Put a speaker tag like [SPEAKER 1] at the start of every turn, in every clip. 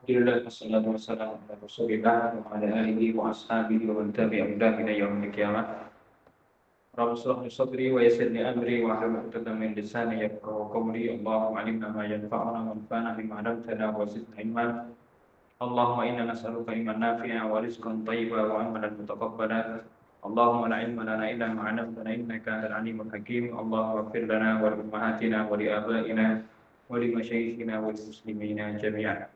[SPEAKER 1] Alhamdulillah wassalatu wassalamu ala Rasulillah wa ala alihi wa ashabihi wa man tabi'ahum ila yaumil qiyamah. Rabbi shrah li sadri wa yassir li amri wa hlul 'uqdatam min lisani yafqahu qawli. Allahumma 'allimna ma yanfa'una wanfa'na bima 'allamtana wa zidna ilman. Allahumma inna nas'aluka ilman nafi'an wa rizqan thayyiban wa amalan mutaqabbalan. Allahumma la ilma lana illa ma 'allamtana innaka antal 'alimul hakim. Allahumma ighfir lana wa li ummahatina wa li abaina wa li masyayikhina wa lil muslimina jami'an.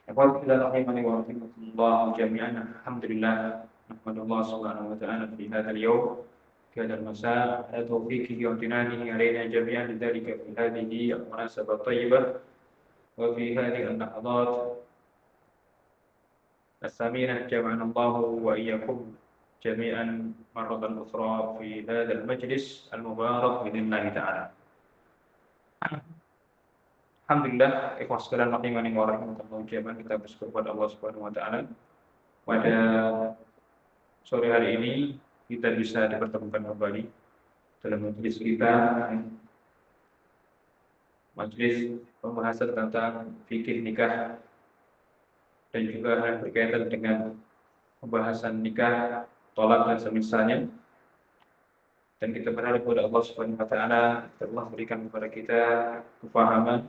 [SPEAKER 1] Bismillahirrahmanirrahim wa rahmatullahi jami'an. Alhamdulillah nahmadullah subhanahu wa ta'ala fi hadzal yawm fi hadzal masa' ala tawfiqihi wa imtinanihi alaina jami'an lidzalika fi hadhihi al-munasabah thayyibah wa fi hadhihi al-lahadhat as-saminah jama'ana Allah wa iyyakum jami'an marratan ukhra fi hadzal majlis al-mubarak bi'idznillah ta'ala. Alhamdulillah, ikhwas sekalian rahimani wa rahimakumullah jami'an, kita bersyukur kepada Allah Subhanahu wa taala. Pada sore hari ini kita bisa dipertemukan kembali dalam majelis kita, majelis pembahasan tentang fikih nikah dan juga hal yang berkaitan dengan pembahasan nikah, tolak dan semisalnya. Dan kita berharap kepada Allah Subhanahu wa taala telah berikan kepada kita kefahaman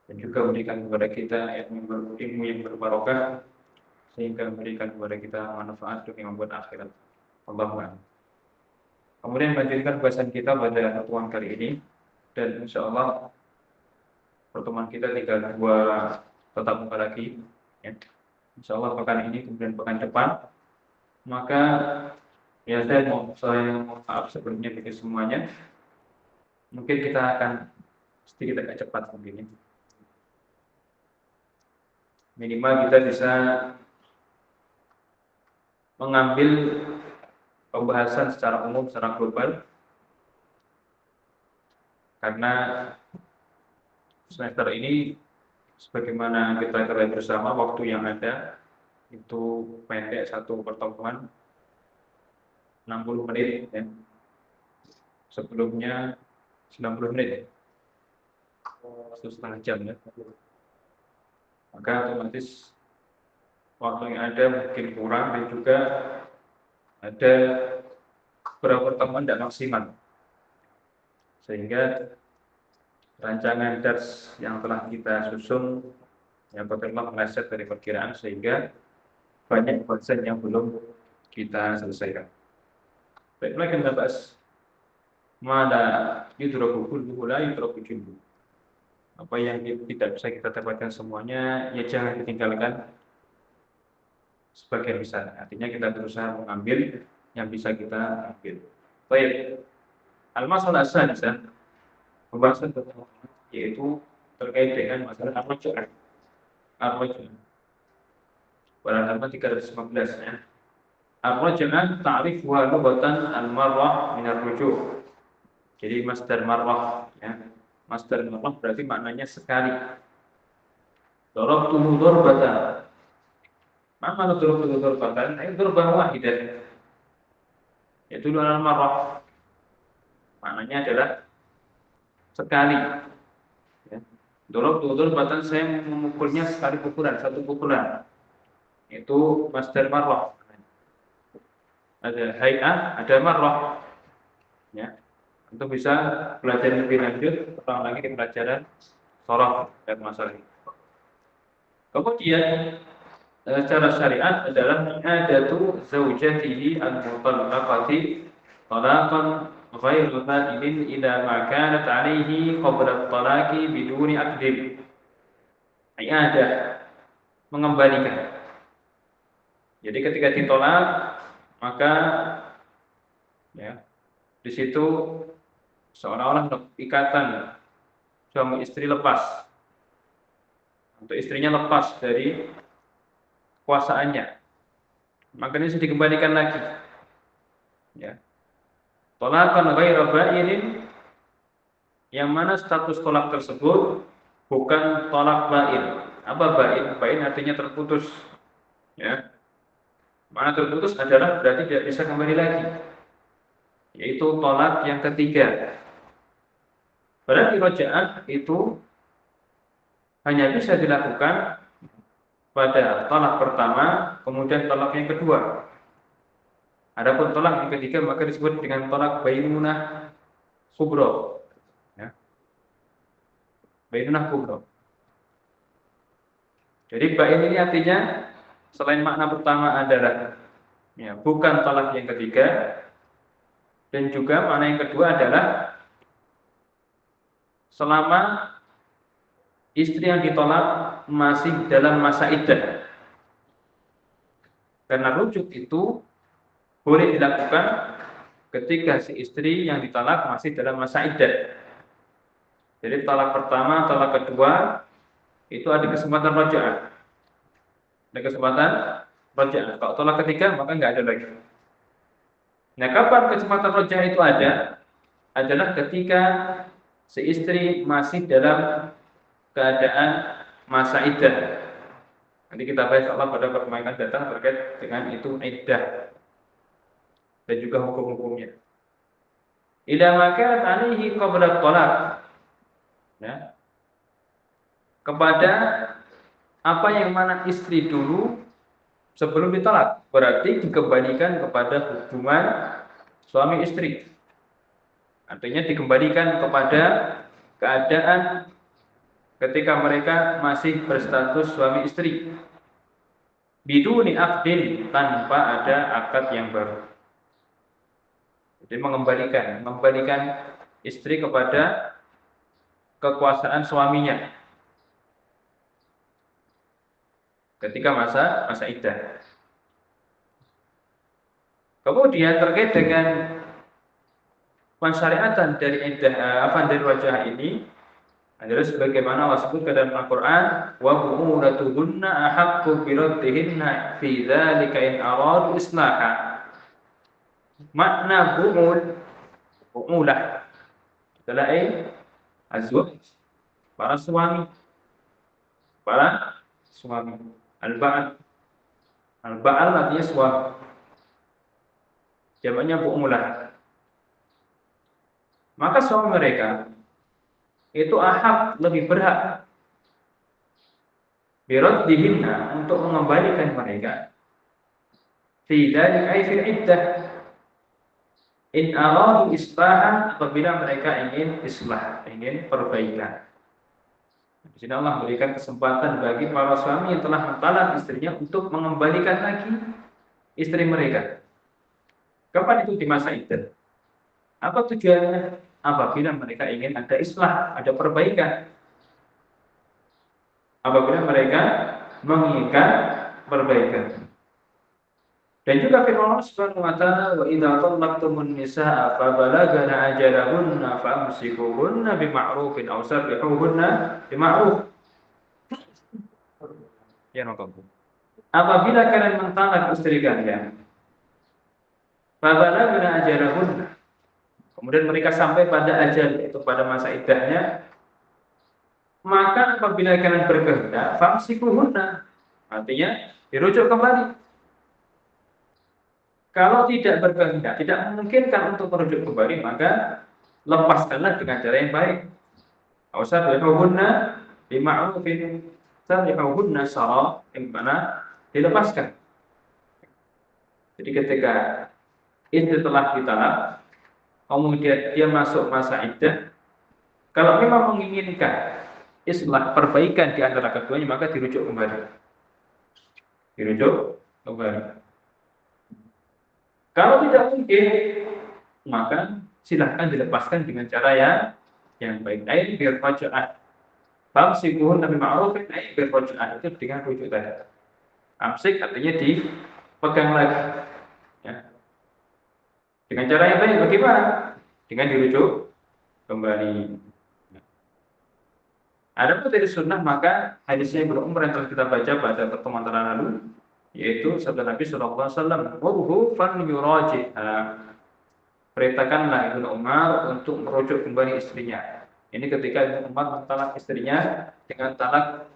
[SPEAKER 1] dan juga memberikan kepada kita ilmu yang berbarokah sehingga memberikan kepada kita manfaat dunia maupun akhirat. Allahumma. Kemudian melanjutkan bahasan kita pada pertemuan kali ini, dan insya Allah pertemuan kita tinggal 2 tatap muka lagi, ya. Insya Allah pekan ini kemudian pekan depan. Maka ya saya mohon maaf sebelumnya bagi semuanya. Mungkin kita akan sedikit agak cepat mungkin. Minimal kita bisa mengambil pembahasan secara umum, secara global, karena semester ini sebagaimana kita ketahui bersama, waktu yang ada itu pendek, satu pertemuan 60 menit, ya. Sebelumnya 90 menit, ya. 1,5 jam, ya. Maka otomatis waktu yang ada mungkin kurang, dan juga ada beberapa pertemuan tidak maksimal, sehingga rancangan dars yang telah kita susun yang pertama meleset dari perkiraan, sehingga banyak bahasan yang belum kita selesaikan. Baiklah, kita bahas mana yudraku kulluhu la yudraku julluhu. Apa yang tidak bisa kita dapatkan semuanya, ya jangan ditinggalkan sebagian besar. Artinya kita berusaha mengambil yang bisa kita ambil. Baik. Al-masalah as-sadisah, pembahasan pertama yaitu terkait dengan masalah ar-raj'ah. Ar-raj'ah. Pada halaman 315, ya. Ar-raj'ah ta'rifuha lughatan al-marrah min ar-ruju'. Jadi masdar marrah, ya. Masdar marrah berarti maknanya sekali. Darabtuhu darbatan. Mana darabtuhu darbatan? Ini darbah wahidah. Yaitu al-marrah. Maknanya adalah sekali. Ya. Darabtuhu darbatan, saya memukulnya sekali pukulan, satu pukulan. Itu masdar marrah. Ada hay'ah, ada marrah. Ya. Untuk bisa belajar lebih lanjut, ulang lagi di pelajaran sharaf dan masalah. Kemudian secara syariat adalah i'adatu zaujatihi al-mutallaqati talaqan ghairu ba'in ila ma kanat 'alaihi qabla at-talaqi biduni aqdin. I'adah, mengembalikan. Jadi ketika ditolak, maka ya di situ seolah-olah ikatan suami istri lepas, untuk istrinya lepas dari kuasaannya, maka ini dikembalikan lagi, ya. Tolakkan ghairu ba'in, yang mana status tolak tersebut bukan tolak ba'in. Apa ba'in? Ba'in artinya terputus, ya. Mana terputus adalah berarti tidak bisa kembali lagi, yaitu tolak yang ketiga. Berarti raj'ah itu hanya bisa dilakukan pada talak pertama, kemudian talak yang kedua. Adapun talak yang ketiga maka disebut dengan talak bainunah kubro. Ya, bainunah kubro. Jadi bain ini artinya selain makna pertama adalah ya, bukan talak yang ketiga, dan juga makna yang kedua adalah selama istri yang ditolak masih dalam masa iddah. Karena rujuk itu boleh dilakukan ketika si istri yang ditolak masih dalam masa iddah. Jadi talak pertama, talak kedua itu ada kesempatan raj'ah. Ada kesempatan raj'ah. Kalau talak ketiga maka nggak ada lagi. Nah, kapan kesempatan raj'ah itu ada? Adalah ketika si istri masih dalam keadaan masa iddah. Nanti kita bahas Allah pada pertemuan yang akan datang terkait dengan itu iddah dan juga hukum-hukumnya. Idza maka alaihi qabla talaq. Ya. Kepada apa yang mana istri dulu sebelum ditolak, berarti dikembalikan kepada hubungan suami istri. Artinya dikembalikan kepada keadaan ketika mereka masih berstatus suami istri. Biduni aqdin, tanpa ada akad yang baru. Jadi mengembalikan istri kepada kekuasaan suaminya ketika masa iddah. Kemudian terkait dengan pensyariatan dari iddah dari raj'ah ini adalah sebagaimana Allah sebut dalam Al-Qur'an, wa bu'ulatuhunna ahaqqu biraddihinna fi dzalika in aradu islaha. Makna bu'ulah adalah azwaj, para suami. Al-ba'al artinya suami. Jamaknya bu'ulah. Maka suami mereka itu lebih berhak biraddihinna, untuk mengembalikan mereka fi dzalika ay fil iddah in aradu islahan, apabila mereka ingin islah, ingin perbaikan. Di sini Allah memberikan kesempatan bagi para suami yang telah mentalak istrinya untuk mengembalikan lagi istri mereka. Kapan itu? Di masa iddah. Apa tujuannya? Apabila mereka ingin ada islah, ada perbaikan. Apabila mereka menginginkan perbaikan. Dan juga firman Allah Subhanahu wa taala, wa idza talaqtumun nisaa fa balagna ajalahunna famsikuhunna bima'rufin aw sarrihuhunna bima'ruf. Ya nokabu. Apabila kalian mentalak istri kalian, fa balagna ajalahunna, kemudian mereka sampai pada ajal, itu pada masa iddahnya, maka apabila kalian berkehendak, famsikuhunna, artinya dirujuk kembali. Kalau tidak berkehendak, tidak memungkinkan untuk merujuk kembali, maka lepaskanlah dengan cara yang baik. Ausarrihuhunna bima'rufin, sarrihuhunna sara, yang mana dilepaskan. Jadi ketika itu telah ditalak, kemudian dia masuk masa iddah, kalau memang menginginkan islah, perbaikan di antara keduanya, maka dirujuk kembali. Dirujuk kembali. Kalau tidak mungkin, maka silahkan dilepaskan dengan cara yang baik. Ain biar raj'ah. Famsikuhun nabi ma'rufin, ain biar raj'ah, itu dengan rujuk tadi. Amsik artinya dipegang lagi. Ya. Dengan cara yang baik bagaimana? Dengan dirujuk kembali. Adapun dari sunnah, maka hadisnya Ibnu Umar yang telah kita baca pada pertemuan lalu, yaitu sabda Nabi sallallahu alaihi wasallam, "Murhu fan yuraji'ha." Perintahkanlah Ibnu Umar untuk merujuk kembali istrinya. Ini ketika Ibnu Umar mentalak istrinya dengan talak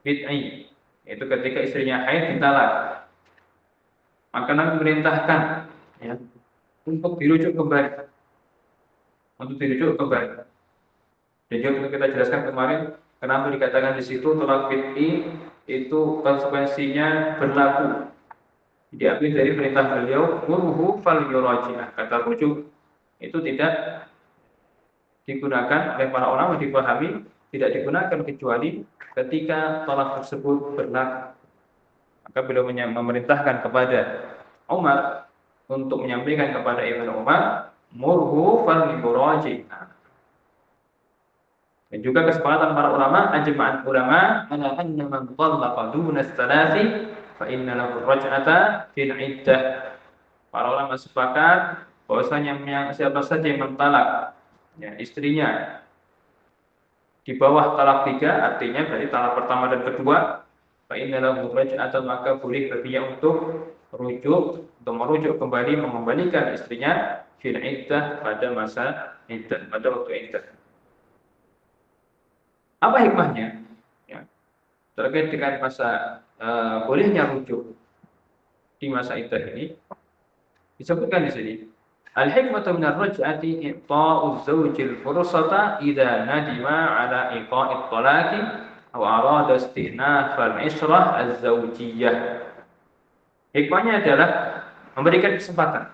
[SPEAKER 1] bid'i, yaitu ketika istrinya haid ditalak. Maka Nabi memerintahkan ya, untuk dirujuk kembali. Dan juga kita jelaskan kemarin, Kenapa dikatakan di situ tolak bid'i itu konsekuensinya berlaku? Diambil dari perintah beliau, murhu fal yuraji'ah. Kata rujuk itu tidak digunakan oleh para ulama, dipahami tidak digunakan kecuali ketika tolak tersebut berlaku. Maka beliau memerintahkan kepada Umar untuk menyampaikan kepada Ibnu Umar, murhu fal yuraji'ah. Dan juga kesepakatan para ulama, ajma'an ulama ala anna man talaqa duna tsalasi fa inna lahu raj'ata fil iddah. Para ulama sepakat bahwasanya siapa saja yang mentalak ya, istrinya di bawah talak 3, artinya berarti talak pertama dan kedua, fa inna lahu raj'ata, maka boleh baginya untuk merujuk kembali, mengembalikan istrinya fil iddah, pada masa iddah, pada waktu iddah. Apa hikmahnya? Ya, terkait dengan masa bolehnya rujuk di masa iddah ini disebutkan di sini. Al-hikmatu min ar-raj'ati i'ta'u zawjil fursata idza nadima 'ala iqa'i at-talaqi aw arada istinaf al-'ishrah az-zawjiyyah. Hikmahnya adalah memberikan kesempatan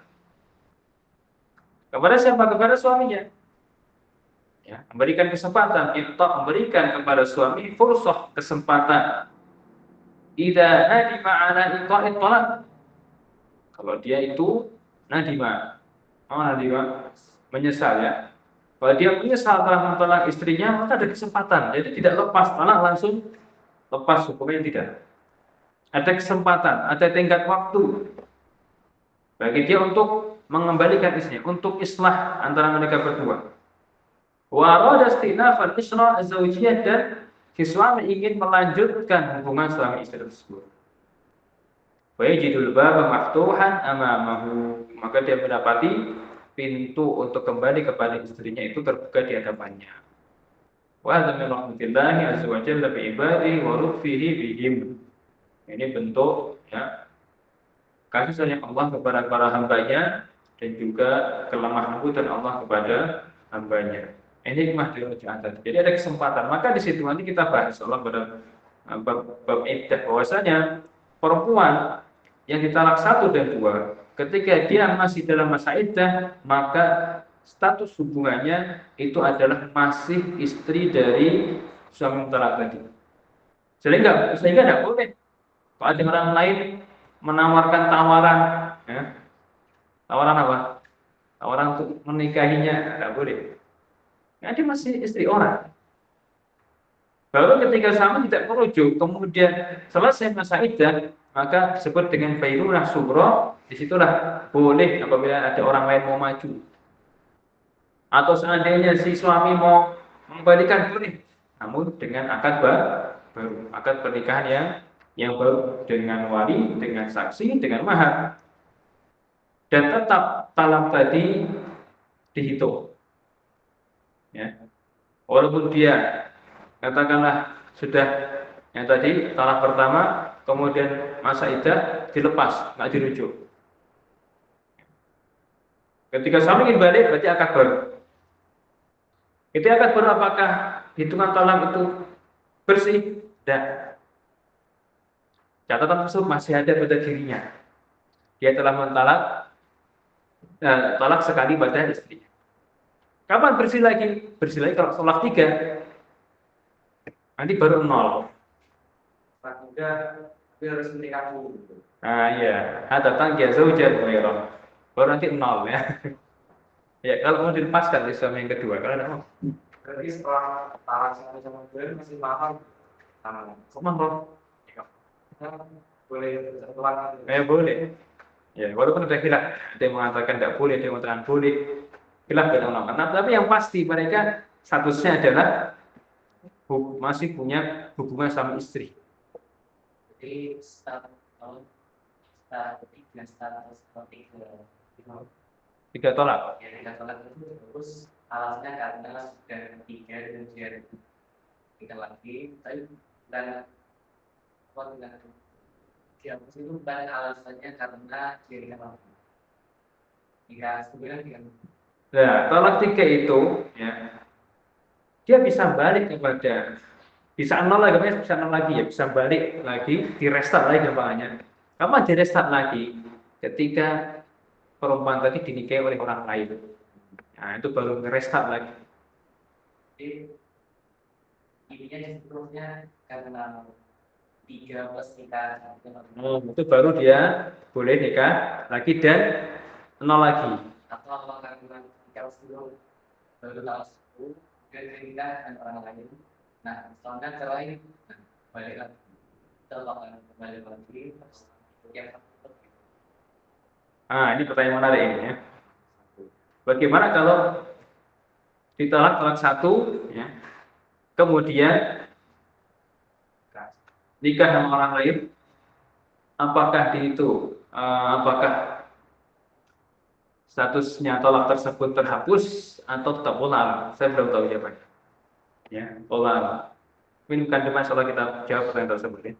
[SPEAKER 1] kepada siapa? Kepada suaminya. Ya, memberikan kesempatan, memberikan kepada suami fursah, kesempatan. Idza nadima 'ala iqa'i talaq, kalau dia itu nadima, menyesal ya. Kalau dia menyesal telah mentolak istrinya, maka ada kesempatan. Jadi tidak lepas talak langsung lepas hukumnya, tidak. Ada kesempatan, ada tenggat waktu bagi dia untuk mengembalikan istrinya, untuk islah antara mereka berdua. Wa arada istinafal isra az-zawjiyyah, dan si suami ingin melanjutkan hubungan suami istri tersebut. Wa yajidul baba maftuhan amamahu, maka dia mendapati pintu untuk kembali kepada istrinya itu terbuka di hadapannya. Wa hadza min rahmatillahi azza wa jalla bi ibadihi wa lutfihi bihim. Ini bentuk ya kasih sayang Allah kepada para hambanya, dan juga kelemah lembutan Allah kepada hambanya. Ini hikmah dari raj'ah. Jadi ada kesempatan. Maka di situ nanti kita bahas Allah pada bab iddah, bahwasanya perempuan yang ditalak 1 dan 2, ketika dia masih dalam masa iddah, maka status hubungannya itu adalah masih istri dari suami talak tadi. Sehingga tidak boleh kalau ada orang lain menawarkan tawaran, ya, tawaran apa? Tawaran untuk menikahinya, tidak boleh. Nah, dia masih istri orang. Baru ketika suami tidak merujuk, kemudian selesai masa iddah, maka disebut dengan bayrunah sughra. Disitulah boleh apabila ada orang lain mau maju, atau seandainya si suami mau mengembalikan, boleh, namun dengan akad baru, akad pernikahan yang baru, dengan wali, dengan saksi, dengan mahar, dan tetap talak tadi dihitung. Ya, walaupun dia katakanlah sudah yang tadi talak pertama, kemudian masa iddah dilepas, nggak dirujuk. Ketika suami ingin balik, berarti akad baru. Itu akad baru, apakah hitungan talak itu bersih? Tidak. Catatan tersebut masih ada pada dirinya. Dia telah mentalak talak sekali pada istrinya. Kapan bersih lagi? Bersih lagi kalau talak 3. Nanti baru 0.
[SPEAKER 2] Udah, tapi harus menikah dulu.
[SPEAKER 1] Nah iya, ada tangga zaujan ghairah. Baru nanti 0 ya. Ya, kalau mau dilepaskan di suami yang kedua, kalau tidak mau.
[SPEAKER 2] Berarti setelah talak sama gue masih mahal.
[SPEAKER 1] Kok mahal?
[SPEAKER 2] Boleh satuan.
[SPEAKER 1] Boleh. Ya, walaupun ada khilaf, ada yang mengatakan tidak boleh, ada yang mengatakan boleh. Khilaf dan ulama. Nah, tapi yang pasti mereka statusnya adalah masih punya hubungan sama istri.
[SPEAKER 2] Jadi status
[SPEAKER 1] 3 tolak.
[SPEAKER 2] Ya, 3 tolak itu terus alasnya karena sudah 3 dan tidak lagi, tapi dan dia itu bukan alasannya karena dia tidak mampu. Jika sebenarnya tidak.
[SPEAKER 1] Nah, tolak 3 itu ya, dia bisa balik kepada Bisa nol lagi, bisa nol lagi ya, bisa balik lagi, di restart lagi gampangannya. Kapan di restart lagi? Ketika perempuan tadi dinikahi oleh orang lain. Nah, itu baru nge-restart lagi.
[SPEAKER 2] Jadi ininya seluruhnya karena 3 plus 3.
[SPEAKER 1] Itu baru dia boleh nikah lagi dan nol lagi.
[SPEAKER 2] Atau apakah karena 3 plus 10 baru tanggal 10 dan kita dengan orang lain. Nah, soalnya cerai, nah, balik lagi. Terlalu kembali lagi, terus yang satu.
[SPEAKER 1] Ini pertanyaan menarik ini ya. Bagaimana kalau ditolak satu, ya, kemudian nikah sama orang lain, apakah apakah statusnya tolak tersebut terhapus atau tetap ulang? Saya belum tahu jawabannya. Ya, ulang. Mungkin depan kalau kita jawab pertanyaan tersebut ya.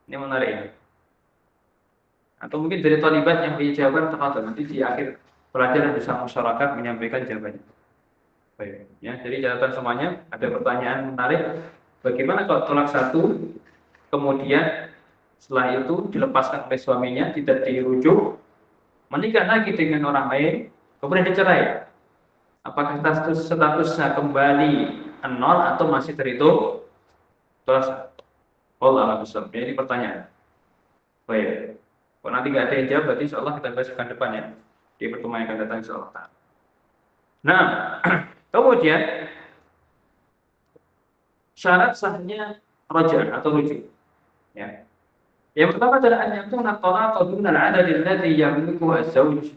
[SPEAKER 1] Ini menarik ini. Atau mungkin dari talibat yang punya jawaban tertentu nanti di akhir pelajaran bisa masyarakat menyampaikan jawabannya. Baik, ya. Jadi catatan semuanya ada pertanyaan menarik. Bagaimana kalau tolak satu, kemudian setelah itu dilepaskan oleh suaminya, tidak dirujuk, menikah lagi dengan orang lain, kemudian dicerai. Apakah statusnya kembali nol atau masih terhitung tolak satu? Allah alam. Ini pertanyaan. Baik. Kalau nanti nggak ada yang jawab, berarti insya Allah kita bahas pekan depan ya. Di pertemuan yang akan datang insya Allah. Nah, kemudian syarat sahnya roja atau rujuk. Ya. Yang pertama adalah an yakuna talaq dunal adad alladhi yamliku az-zawj.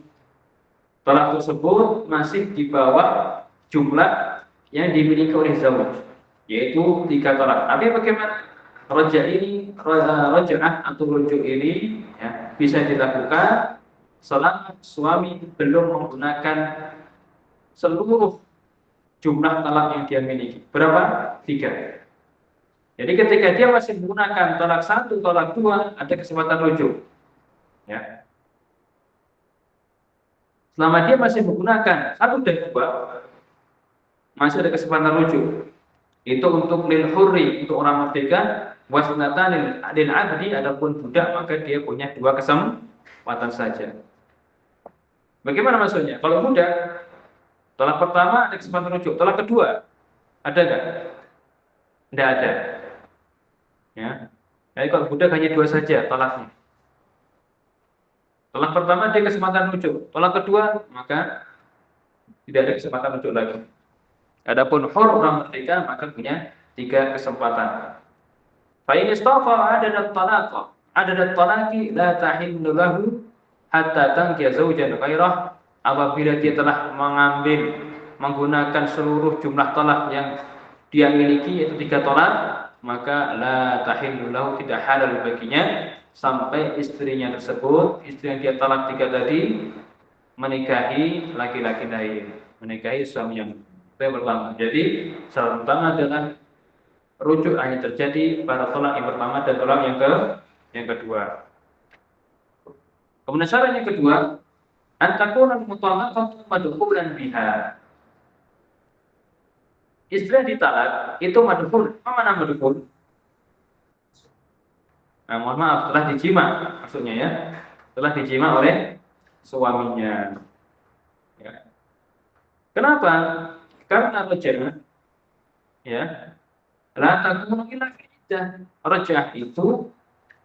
[SPEAKER 1] Talak tersebut masih di bawah jumlah yang dimiliki oleh zawj, yaitu 3 talak. Tapi bagaimana? Rojaah atau rujuk ini ya, bisa dilakukan selama suami belum menggunakan seluruh jumlah talak yang dia miliki. Berapa? 3. Jadi ketika dia masih menggunakan talak 1, talak 2, ada kesempatan rujuk. Ya. Selama dia masih menggunakan 1 dan 2, masih ada kesempatan rujuk. Itu untuk lil hurri, untuk orang merdeka. Wasnatan lil abdi, adapun budak maka dia punya 2 kesempatan saja. Bagaimana maksudnya? Kalau budak, talak pertama ada kesempatan rujuk, talak kedua ada nggak? Tidak ada. Ya. Jadi kalau budak hanya 2 saja talaknya. Talak pertama dia kesempatan rujuk, talak kedua maka tidak ada kesempatan rujuk lagi. Adapun hur orang merdeka maka punya 3 kesempatan. Fa in istafa adadat talaqi la tahillu lahu hatta tankiya zawjan ghairah. Apabila dia telah menggunakan seluruh jumlah talak yang dia miliki, yaitu 3 talak, maka la tahillu lahu, tidak halal baginya sampai istrinya tersebut, istri yang dia talak 3 tadi, menikahi laki-laki lain, menikahi suami yang pertama. Jadi syarat utama adalah rujuk hanya terjadi pada tolak yang pertama dan tolak yang kedua. Kemudian syarat yang kedua, antakuna mutalaqatu madkhulan biha. Istri yang ditalak itu madkhul. Apa mana madkhul? Nah, mohon maaf, telah dijima maksudnya ya. Telah dijima oleh suaminya. Ya. Kenapa? Karena rojah, ya, la takunu illa iddah. Rojah itu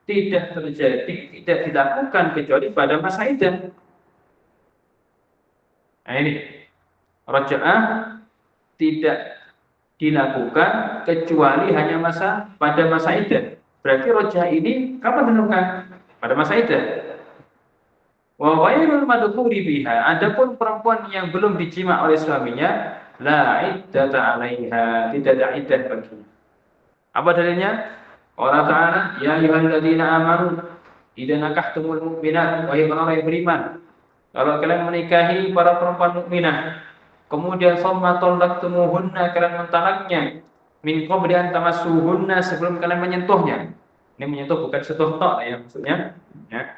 [SPEAKER 1] tidak terjadi, tidak dilakukan kecuali pada masa iddah. Nah ini, rojah tidak dilakukan kecuali hanya pada masa iddah. Berarti rojah ini kapan dilakukan? Pada masa iddah. Wa ghairul madkhuli biha, adapun perempuan yang belum dijima oleh suaminya, la iddata 'alaiha, tidak ada iddah baginya. Apa dalilnya? Allah Ta'ala, ya ayyuhalladzina amanu idza nakahtumul mu'minat, wahai orang yang beriman, kalau kalian menikahi para perempuan mukminah, kemudian summa talaqtumuhunna, kalian mentalaknya, min qabli an tamassuhunna, sebelum kalian menyentuhnya. Ini menyentuh bukan sentuh tok ya maksudnya, ya.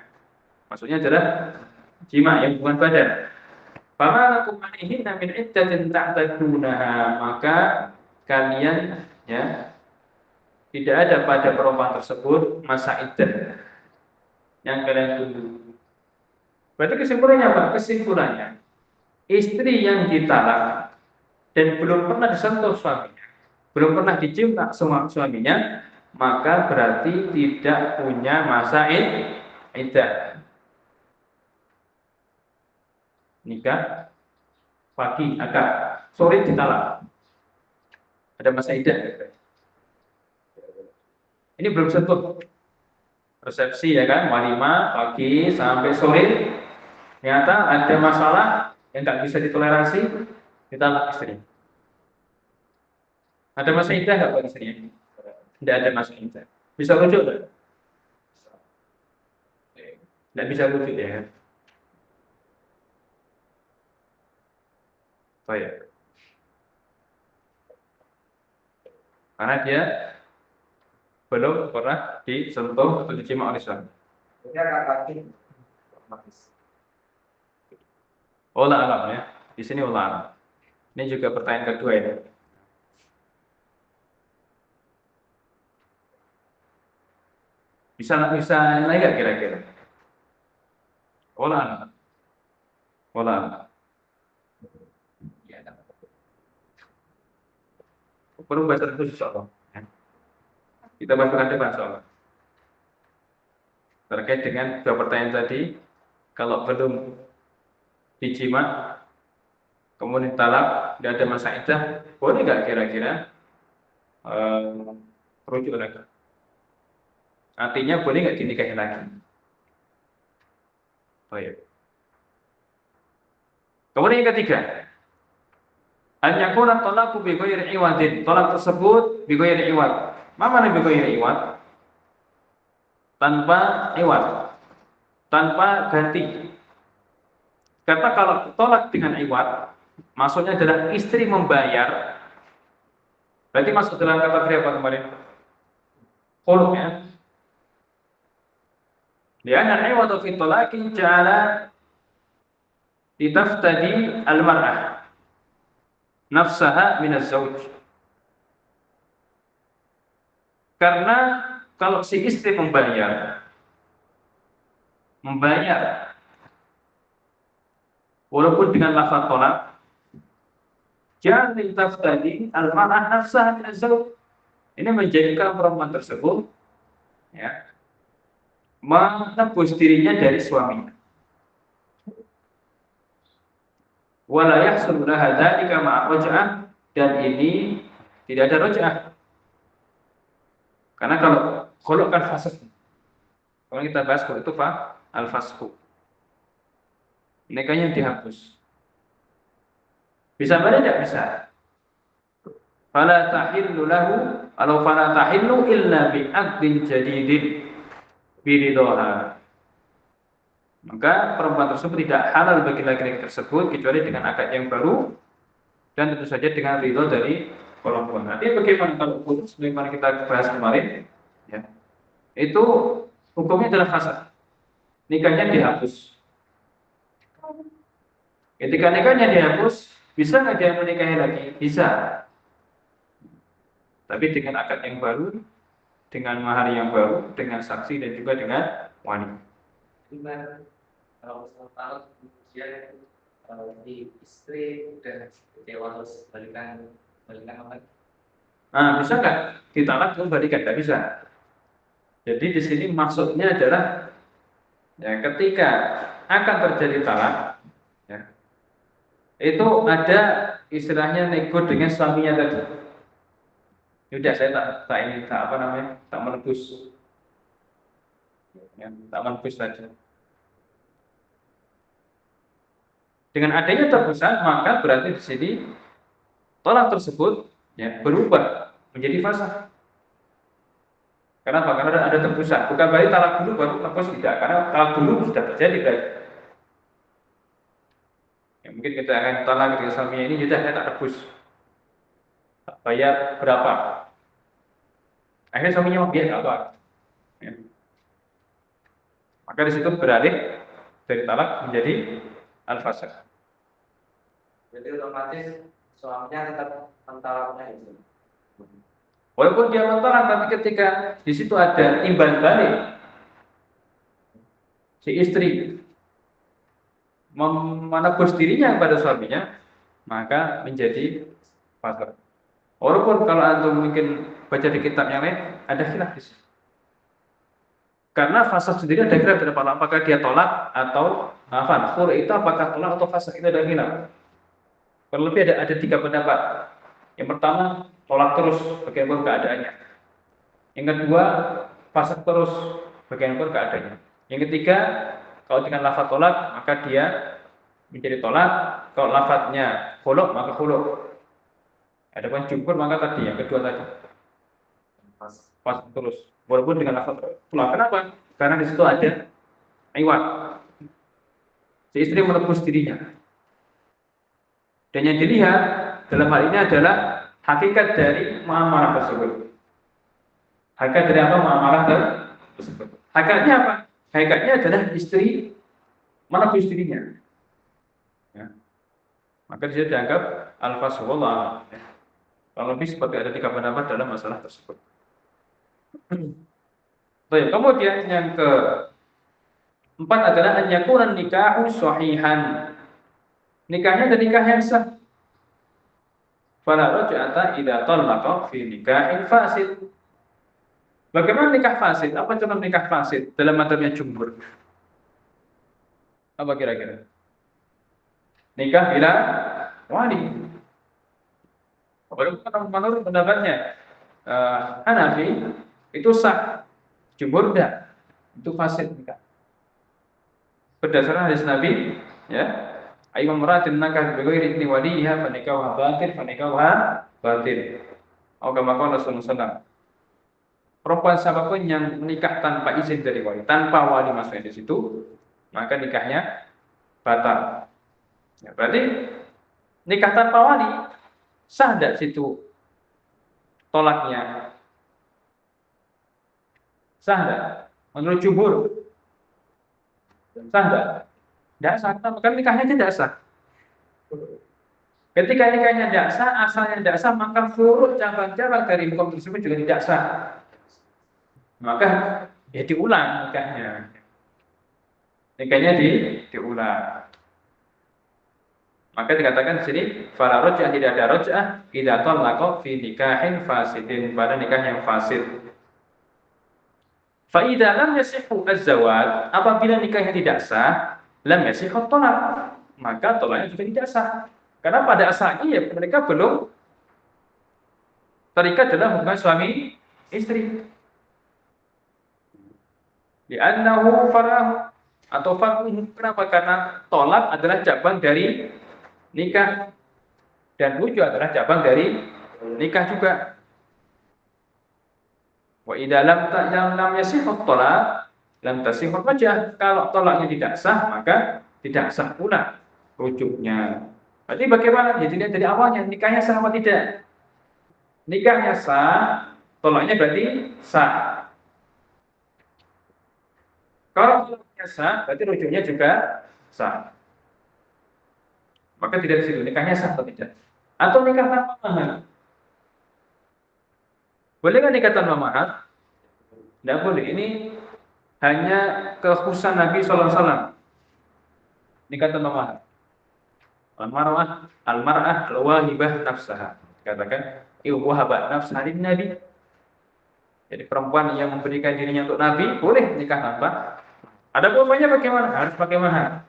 [SPEAKER 1] Maksudnya adalah jima yang bukan badan. Fama lakum alaihinna min iddatin ta'tadunaha, maka kalian ya tidak ada pada perempuan tersebut masa iddah yang kalian tunggu. Berarti kesimpulannya apa? Kesimpulannya, istri yang ditalak dan belum pernah disentuh suaminya, belum pernah dicium suaminya, maka berarti tidak punya masa iddah. Nikah pagi, akad, sore ditalak. Ada masa iddah. Ini belum sentuh resepsi ya kan, walimah pagi sampai sore, ternyata ada masalah yang nggak bisa ditoleransi, ditalak istri. Ada masa iddah nggak buat istrinya? Tidak ada masa iddah. Bisa rujuk nggak? Nggak bisa rujuk ya. Oh ya. Karena dia belum pernah disentuh atau dicium oleh suami. Olah alam ya. Di sini olah alam. Ini juga pertanyaan kedua ini. Bisa nilai nggak kira-kira? Olah alam. Olah alam. Perlu bahasa terus insya Allah. Kita bahas ke depan soal terkait dengan dua pertanyaan tadi. Kalau belum dijima, kemudian talak, tidak ada masa iddah, boleh nggak kira-kira rujuk lagi? Artinya boleh nggak dinikahi lagi? Oh ya. Kemudian yang ketiga, an yakuna talaqu bi ghairi iwadin. Talak tersebut bi ghairi iwad. Apa makna bi ghairi iwad? Tanpa iwad, tanpa ganti. Karena kalau tolak dengan iwad, maksudnya adalah istri membayar. Berarti masuk dalam kategori apa kemarin? Khulu ya. Lianna iwadu fi talaqi ja'ala litaftadi al-mar'ah nafsaha min az-zawj. Karena kalau si istri membayar walaupun dengan lafaz tolak, ja'ala litaftadi al-mar'ah nafsaha min az-zawj. Ini menjadikan perempuan tersebut ya menebus dirinya dari suaminya. Wala yahsul laha dzalika ma'a raj'ah, dan ini tidak ada raj'ah. Karena kalau khulu kan fasakh. Kalau kita bahas khulu itu al-fasakh. Nikahnya dihapus. Bisa balik tidak bisa? Fala tahillu lahu atau fala tahillu illa bi aqdin jadidin bi ridha. Maka perempuan tersebut tidak halal bagi laki-laki tersebut kecuali dengan akad yang baru dan tentu saja dengan ridho dari perempuan. Nanti bagaimana kalau putus? Bagaimana kita bahas kemarin? Ya. Itu hukumnya adalah fasad. Nikahnya dihapus. Ketika nikahnya dihapus, bisa nggak dia menikahi lagi? Bisa. Tapi dengan akad yang baru, dengan mahar yang baru, dengan saksi dan juga dengan wanita.
[SPEAKER 2] Kalau misalnya usia di istri dan kecewa terus balikan apa?
[SPEAKER 1] Nah, bisa nggak ditalak terus balikan? Nggak bisa. Jadi di sini maksudnya adalah ya, ketika akan terjadi talak, ya, itu ada istilahnya nego dengan suaminya tadi. Sudah saya tak menebus, ya, tak menebus saja. Dengan adanya tebusan, maka berarti di sini tolak tersebut ya, berubah menjadi fasakh. Kenapa? Karena ada tebusan. Bukan berarti talak dulu baru tebus, tidak. Karena talak dulu sudah terjadi berarti. Ya, mungkin kita akan talak ketika suaminya ini sudah saya tak tebus. Tak bayar berapa? Akhirnya suaminya mau biar apa? Ya. Maka di situ beralih dari talak menjadi al-fasakh.
[SPEAKER 2] Jadi otomatis suaminya tetap mentalaknya itu.
[SPEAKER 1] Walaupun dia mentolak, tapi ketika di situ ada imbal balik, si istri menebus dirinya kepada suaminya, maka menjadi fasik. Walaupun kalau antum mungkin baca di kitab yang lain ada khilaf di situ. Karena fasik sendiri ada khilaf dari para, apakah dia tolak atau khulu itu apakah tolak atau fasik, itu ada khilaf. Kurang lebih ada 3 pendapat. Yang pertama, tolak terus bagaimana keadaannya. Yang kedua, fasik terus bagaimana keadaannya. Yang ketiga, kalau dengan lafaz tolak maka dia menjadi tolak. Kalau lafaznya khulu maka khulu. Adapun jumhur maka tadi yang kedua tadi fasik terus. Walaupun dengan lafaz tolak. Kenapa? Karena di situ ada iwat. Si istri menebus dirinya. Dan yang dilihat dalam hal ini adalah hakikat dari muamalah tersebut. Hakikat dari apa muamalah tersebut? Hakikatnya apa? Hakikatnya adalah istri menebus dirinya. Ya. Maka dia dianggap al-faswallah. Kalau lebih seperti ada 3 pendapat dalam masalah tersebut. Baik, kemudian yang keempat adalah an yakuna nikahu sahihan. Nikahnya adalah nikah yang sah. Fala raj'ata idza talaqa fi nikahin fasid. Bagaimana nikah fasid? Apa contoh nikah fasid dalam madzhabnya jumhur? Apa kira-kira? Nikah bila wali. Walaupun menurut pendapatnya Hanafi itu sah, jumhur tidak, itu fasid nikah. Berdasarkan hadis Nabi, ya, ayyuma imra'atin nakahat bi ghairi idzni waliha fa nikahuha batil fa nikahuha batil. Atau kama qala Rasulullah. Perempuan siapapun yang menikah tanpa izin dari wali, tanpa wali masuknya di situ, maka nikahnya batal. Ya, berarti nikah tanpa wali sah tidak situ tolaknya? Sah tidak? Menurut jumhur sah tidak? Tidak sah, kan nikahnya tidak sah. Ketika nikahnya tidak sah, asalnya tidak sah, maka furud cabang-cabang dari hukum tersebut juga tidak sah. Maka ya diulang nikahnya. Nikahnya diulang. Maka dikatakan di sini fala raj'ah, tidak ada raj'ah idza talaqa fi nikahin fasidin, pada nikah yang fasid. Fa idza lam yasihhu az-zawaj, apabila nikahnya tidak sah, lam yasihhu talaq, maka tolaknya juga tidak sah. Karena pada asalnya ya mereka belum terikat dalam hubungan suami istri. Li'annahu farahu atau fakuh. Kenapa? Karena tolak adalah cabang dari nikah dan rujuk adalah cabang dari nikah juga. Wa idza lam yasihhu tolak lam tasihhu raj'ah. Kalau tolaknya tidak sah, maka tidak sah pula rujuknya. Berarti bagaimana? Jadi dilihat dari awalnya nikahnya sah atau tidak. Nikahnya sah, tolaknya berarti sah. Kalau tolaknya sah, berarti rujuknya juga sah. Maka tidak di situ nikahnya sah atau tidak. Atau nikah tanpa mahar. Boleh nggak nikah tanpa mahar? Tidak boleh. Ini hanya kekhususan Nabi SAW. Nikah tanpa mahar. Al-mar'ah al-wahibah nafsaha. Katakan, wahabat nafsaha lin Nabi. Jadi perempuan yang memberikan dirinya untuk Nabi boleh nikah tanpa. Ada pokoknya bagaimana? Harus pakai mahar.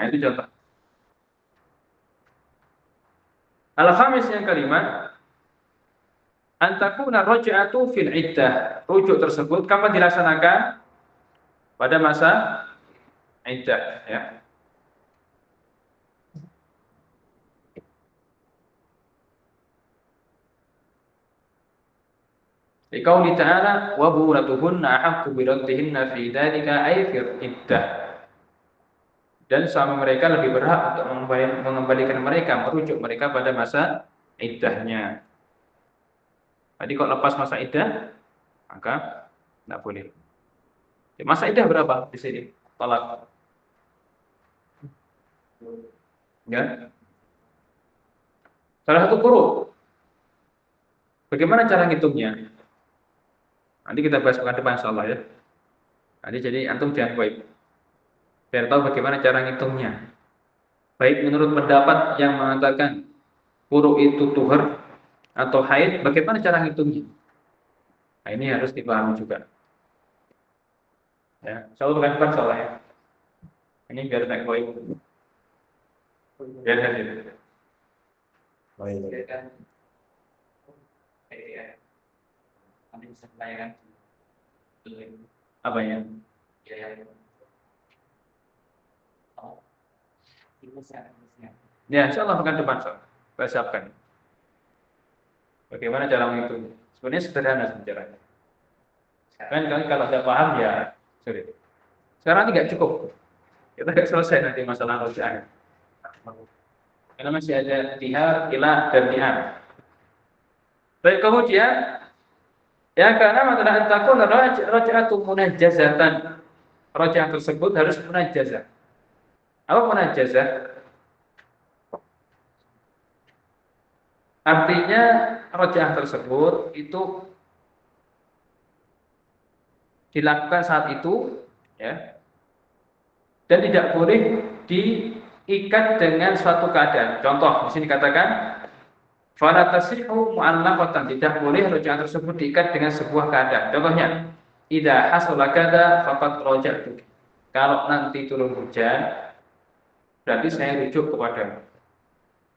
[SPEAKER 1] Nah, itu contoh. Al-khamis yang kelima, antakuna raj'atu fil iddah. Rujuk tersebut kapan dilaksanakan? Pada masa iddah, ya. Liqauli ta'ala wa bulatuhunna ahaqqu bi raddihinna fi dzalika ay fi iddah. Dan suami mereka lebih berhak untuk mengembalikan mereka, merujuk mereka pada masa iddahnya. Jadi kalau lepas masa iddah, maka tidak boleh. Masa iddah berapa di sini? Talak. Ya. Salah satu kurun. Bagaimana cara ngitungnya? Nanti kita bahas pekan depan insyaallah ya. Nanti jadi antum jangan goib. Biar tahu bagaimana cara ngitungnya. Baik menurut pendapat yang mengatakan puru itu tuhur atau haid, bagaimana cara ngitungnya? Nah, ini harus dipahami juga. Ya, selalu pekan depan insyaallah ya. Ini biar tak goib. Biar hadir.
[SPEAKER 2] Jadi kan, ya, kami bisa melayani dulu
[SPEAKER 1] Apa ya?
[SPEAKER 2] ya. Oh, ini siapa?
[SPEAKER 1] Ya, insyaallah pekan depan insyaallah. Kita siapkan. Bagaimana cara menghitung? Sebenarnya sederhana caranya. Kan kalau tidak paham ya sulit. Sekarang tidak cukup. Kita tidak selesai nanti masalah rojaah. Karena masih ada tihar, ilah, dan ni'ar. Baik, kemudian ya karena masalah antakun rojaatu munajjazatan. Rojaah tersebut harus munajjazah. Apa munajjazah? Artinya rojaah tersebut itu dilakukan saat itu, ya, dan tidak boleh diikat dengan suatu keadaan. Contoh, di sini katakan, fala tasihhu mu'allaqatan, tidak boleh rojaah tersebut diikat dengan sebuah keadaan. Contohnya, idza hasala kada faqad raja'tu. Kalau nanti turun hujan, berarti saya rujuk kepada.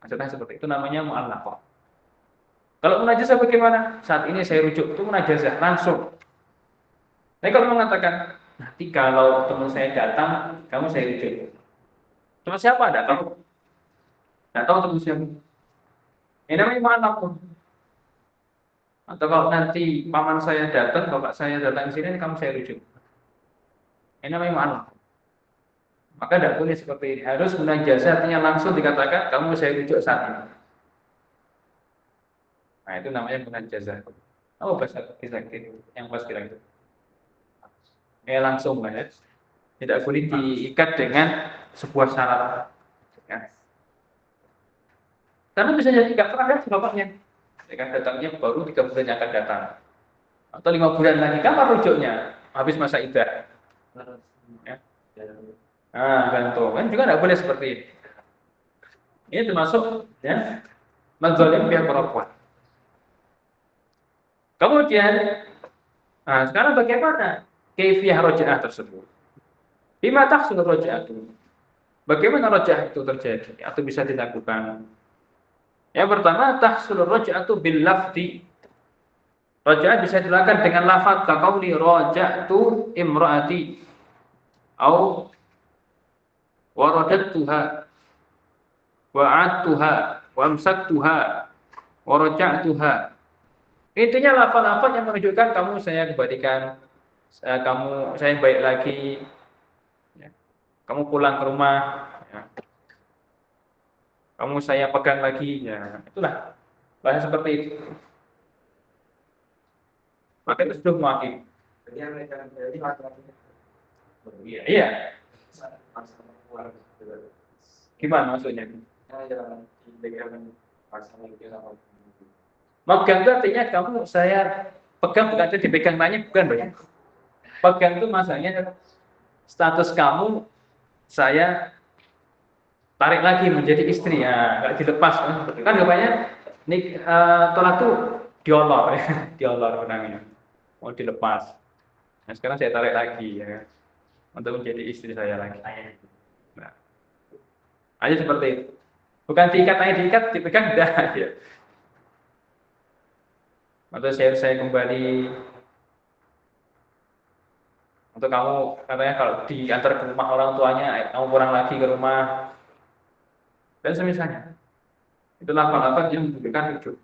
[SPEAKER 1] Maksudnya seperti itu, namanya mu'allaqah. Kalau munajazah bagaimana? Saat ini saya rujuk, itu munajazah langsung. Tapi kalau mengatakan, nanti kalau teman saya datang, kamu saya rujuk. Cuma siapa? Tidak tahu. Tidak tahu teman siapa. Ini namanya mu'allaqah. Atau kalau nanti paman saya datang, bapak saya datang ke sini, kamu saya rujuk. Ini namanya mu'allaqah. Maka tidak boleh seperti ini. Harus munajazah, artinya langsung dikatakan, kamu saya rujuk saat ini. Nah, itu namanya munajazah. Oh, bahasa kisah-kisah yang pas bilang itu. Langsung lah ya. Tidak boleh diikat dengan sebuah syarat. Ya. Karena bisa jadi nggak pernah lihat bapaknya. Dengan datangnya baru 3 bulan yang akan datang. Atau 5 bulan lagi. Kapan rujuknya? Habis masa iddah. Ya. Nah, gantung. Kan juga nggak boleh seperti ini. Ini termasuk ya, menzalim pihak perempuan. Kemudian, nah sekarang bagaimana kaifiyah rojaah tersebut? Bima tahsul rojaah itu? Bagaimana rojaah itu terjadi atau bisa dilakukan? Yang pertama, tahsul rojaah itu bil lafzi. Rojaah bisa dilakukan dengan lafaz kaqauli raja'tu imraati au waradatuha wa'adtuha wamsaktuha waraja'tuha. Intinya lafaz-lafaz yang menunjukkan kamu saya kembalikan, kamu saya baik lagi, ya. Kamu pulang ke rumah, ya. Kamu saya pegang lagi, ya. Itulah bahasa seperti itu. Maka itu sudah mewakili. Iya. Gimana maksudnya? Megang itu artinya kamu saya pegang, bukan itu dipegang tanya, bukan banyak. Pegang itu maksudnya status kamu saya tarik lagi menjadi istri, ya nggak dilepas kan namanya nih tolak tuh diolor ya. Diolor benangnya mau dilepas. Nah sekarang saya tarik lagi ya untuk menjadi istri saya lagi. Nah, aja seperti itu. Bukan diikat, hanya diikat, dipegang tidak ya. Atau saya kembali untuk kamu katanya kalau diantar ke rumah orang tuanya, kamu pulang lagi ke rumah dan semisalnya. Itulah lafaz yang menunjukkan rujuk.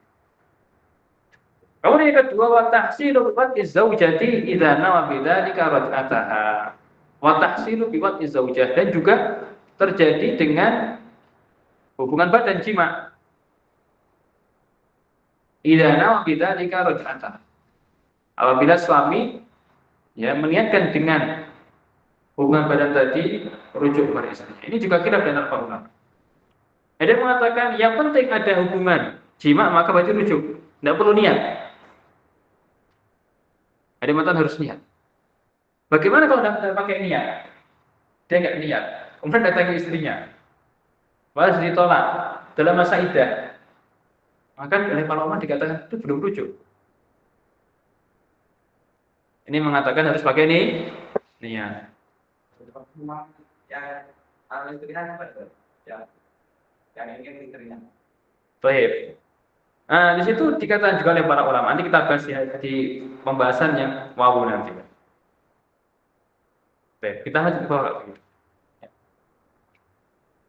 [SPEAKER 1] Kemudian yang kedua, wa tahsilu biwat'i zaujati idza nawa bidzalika raj'ataha. Wa tahsilu biwat'i zaujah, dan juga terjadi dengan hubungan badan jima. Idza nawa bidzalika raj'ataha. Apabila suami ya meniatkan dengan hubungan badan tadi rujuk kepada istrinya. Ini juga khilaf di antara para ulama. Ada yang mengatakan yang penting ada hubungan jima maka wajib rujuk, tidak perlu niat. Ada mantan harus niat. Bagaimana kalau tidak pakai niat? Dia nggak niat, kemudian datangi istrinya, malah ditolak dalam masa iddah. Maka oleh para ulama dikatakan itu belum rujuk. Ini mengatakan harus pakai niat.
[SPEAKER 2] Yang harus dilihat apa itu? Yang ingin istrinya.
[SPEAKER 1] Baik. Nah, di situ dikatakan juga oleh para ulama. Nanti kita bahas di pembahasan yang wawu nanti. Baik, kita lanjut ke bawah.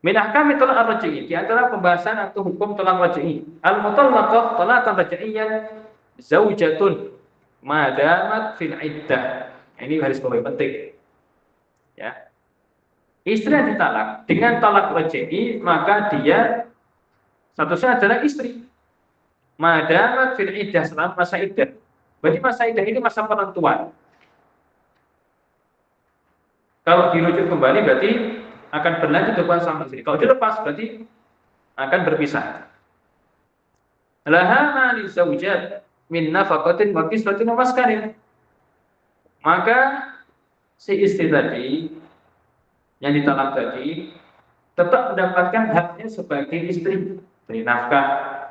[SPEAKER 1] Min ahkami talaq ar-raj'i, di antara pembahasan atau hukum talaq raj'i. Al-mutallaqah talaqan raj'iyyan zaujatun ma damat fil iddah. Ini garis bawahi penting. Ya. Istri yang ditalak dengan talak raj'i, maka dia statusnya adalah istri. Ma damat fil iddah, selama masa iddah. Berarti masa iddah ini masa penentuan. Kalau dirujuk kembali berarti akan berlanjut hubungan sama istri. Kalau dilepas berarti akan berpisah. Laha ma li zaujat min nafaqatin wa kiswatin wa maskanin. Maka si istri tadi yang ditalak tadi tetap mendapatkan haknya sebagai istri, dari nafkah,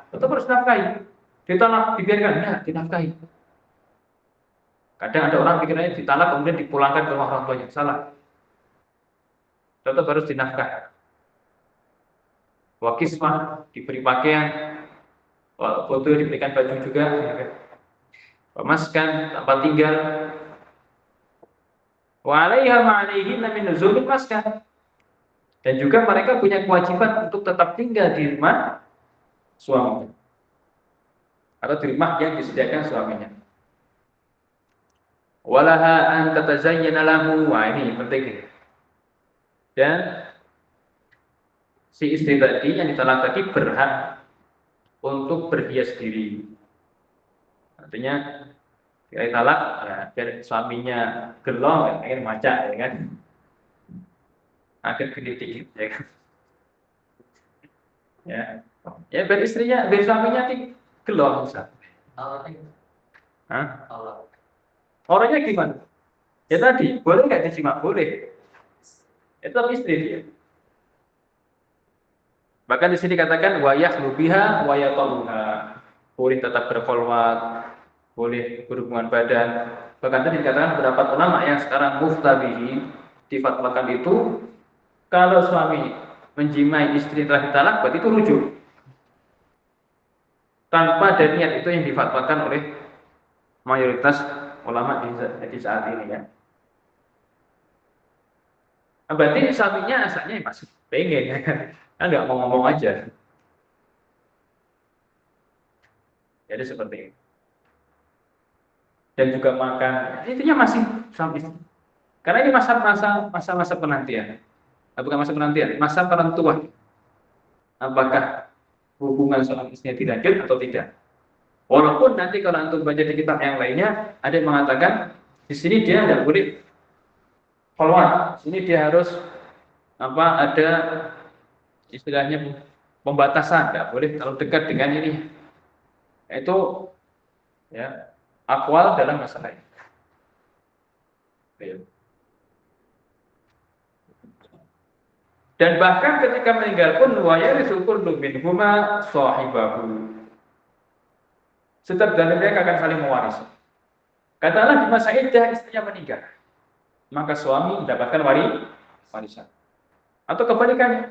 [SPEAKER 1] tetap harus nafkahi. Ditalak dibiarkan, ya dinafkahi. Kadang ada orang pikirannya ditalak kemudian dipulangkan ke rumah orang tuanya, salah. Tetap harus dinafkah. Wa kiswah, diberi pakaian, foto diberikan baju juga, pemaskan, tempat tinggal. Wa 'alaiha ma 'alaihinna min nuzulil maskan. Dan juga mereka punya kewajiban untuk tetap tinggal di rumah suami atau di rumah yang disediakan suaminya. Walaha an tatazayyana lahu, wah ini penting. Dan si istri tadi yang ditalak tadi berhak untuk berhias diri. Artinya ketika talak ya biar suaminya gelong akhir maca ya kan. Akhir gelitik ya kan. Ya. Ya biar istrinya, biar suaminya gelong bisa. Hah? Orangnya gimana? Ya tadi, boleh nggak disimak? Boleh. Itu istri dia. Bahkan di sini katakan wayah lubiha wayataluha. Boleh tetap berkholwat, boleh berhubungan badan. Bahkan tadi dikatakan pendapat ulama yang sekarang muftabihi difatwakan itu kalau suami menjimai istri telah ditalak berarti itu rujuk. Tanpa ada niat, itu yang difatwakan oleh mayoritas ulama di saat ini ya. Nah, berarti suaminya asalnya masih pengen ya kan nggak mau ngomong aja. Jadi seperti itu. Dan juga makan, intinya masih suami istri. Karena ini masa penantian. Bukan masa penantian, masa penentuan. Apakah hubungan suami istrinya dilanjut atau tidak? Walaupun nanti kalau antum baca di kitab yang lainnya ada yang mengatakan di sini dia tidak boleh keluar, di sini dia harus ada istilahnya pembatasan, tidak boleh kalau dekat dengan ini. Itu ya akwal dalam masalah ini. Dan bahkan ketika meninggal pun wayarithu kullu minhuma sahibahu. Setiap dari mereka akan saling mewarisi. Katakanlah di masa iddah istrinya meninggal, maka suami mendapatkan warisan. Atau kebalikannya,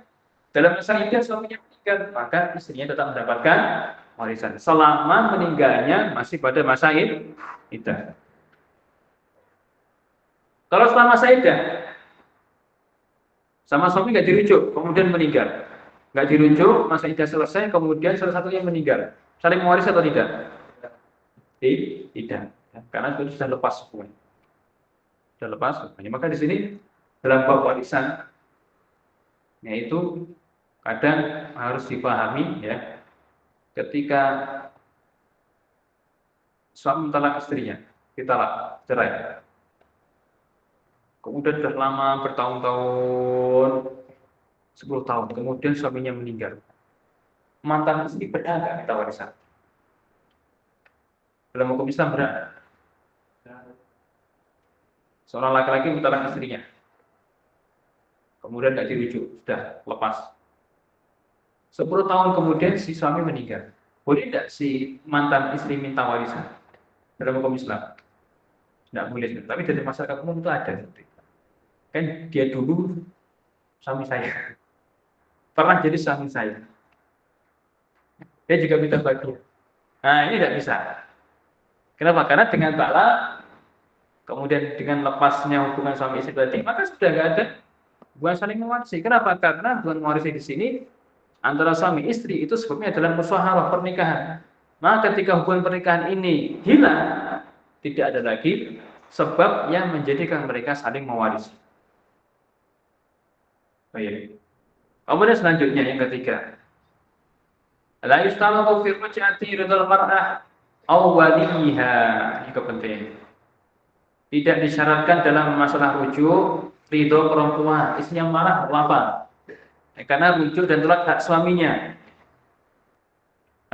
[SPEAKER 1] dalam masa iddah suaminya meninggal, maka istrinya tetap mendapatkan warisan selama meninggalnya masih pada masa iddah. Kalau setelah masa iddah sama suami nggak dirujuk, kemudian meninggal, nggak dirujuk, masa iddah selesai, kemudian salah satunya meninggal, saling mewaris atau tidak? Tidak, karena itu sudah lepas semuanya. Sudah lepas semuanya. Maka di sini dalam bab warisan, yaitu kadang harus dipahami ya, ketika suami mentalak istrinya, ditalak, cerai. Kemudian sudah lama bertahun-tahun, 10 tahun, kemudian suaminya meninggal. Mantan istri berhak nggak minta warisan? Dalam hukum Islam berhak. Seorang laki-laki mentalak istrinya, kemudian tidak dirujuk, sudah lepas. 10 tahun kemudian si suami meninggal. Boleh tidak si mantan istri minta warisan dalam hukum Islam? Tidak boleh. Tapi dari masyarakat umum itu ada. Kan dia dulu suami saya, pernah jadi suami saya. Dia juga minta bagian. Nah ini tidak bisa. Kenapa? Karena dengan talak, kemudian dengan lepasnya hubungan suami istri tadi, maka sudah nggak ada hubungan saling mewarisi. Kenapa? Karena hubungan mewarisi di sini antara suami istri itu sebetulnya adalah musyawarah pernikahan. Maka ketika hubungan pernikahan ini hilang, tidak ada lagi sebab yang menjadikan mereka saling mewarisi. Baik. Kemudian selanjutnya yang ketiga, la yustamatu fi ruj'ati ridal mar'ah aw waliha. Ini penting. Tidak disyaratkan dalam masalah rujuk ridho perempuan, istrinya marah apa? Karena rujuk dan tolak hak suaminya.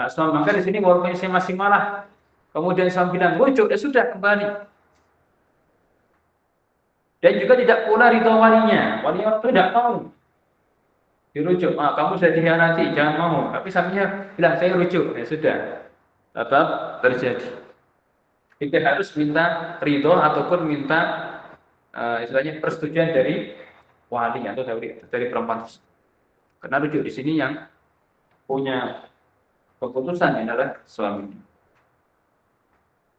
[SPEAKER 1] Hak suami, maka di sini walaupun istri masih marah, kemudian suami bilang rujuk, ya sudah kembali. Dan juga tidak pula ridho walinya. Walinya itu tidak mau dirujuk. Kamu sudah dikhianati, jangan mau. Tapi suaminya bilang saya rujuk, ya sudah. Tetap terjadi. Tidak harus minta ridho ataupun minta istilahnya persetujuan dari wali atau dari perempuan. Karena rujuk di sini yang punya keputusan adalah suami.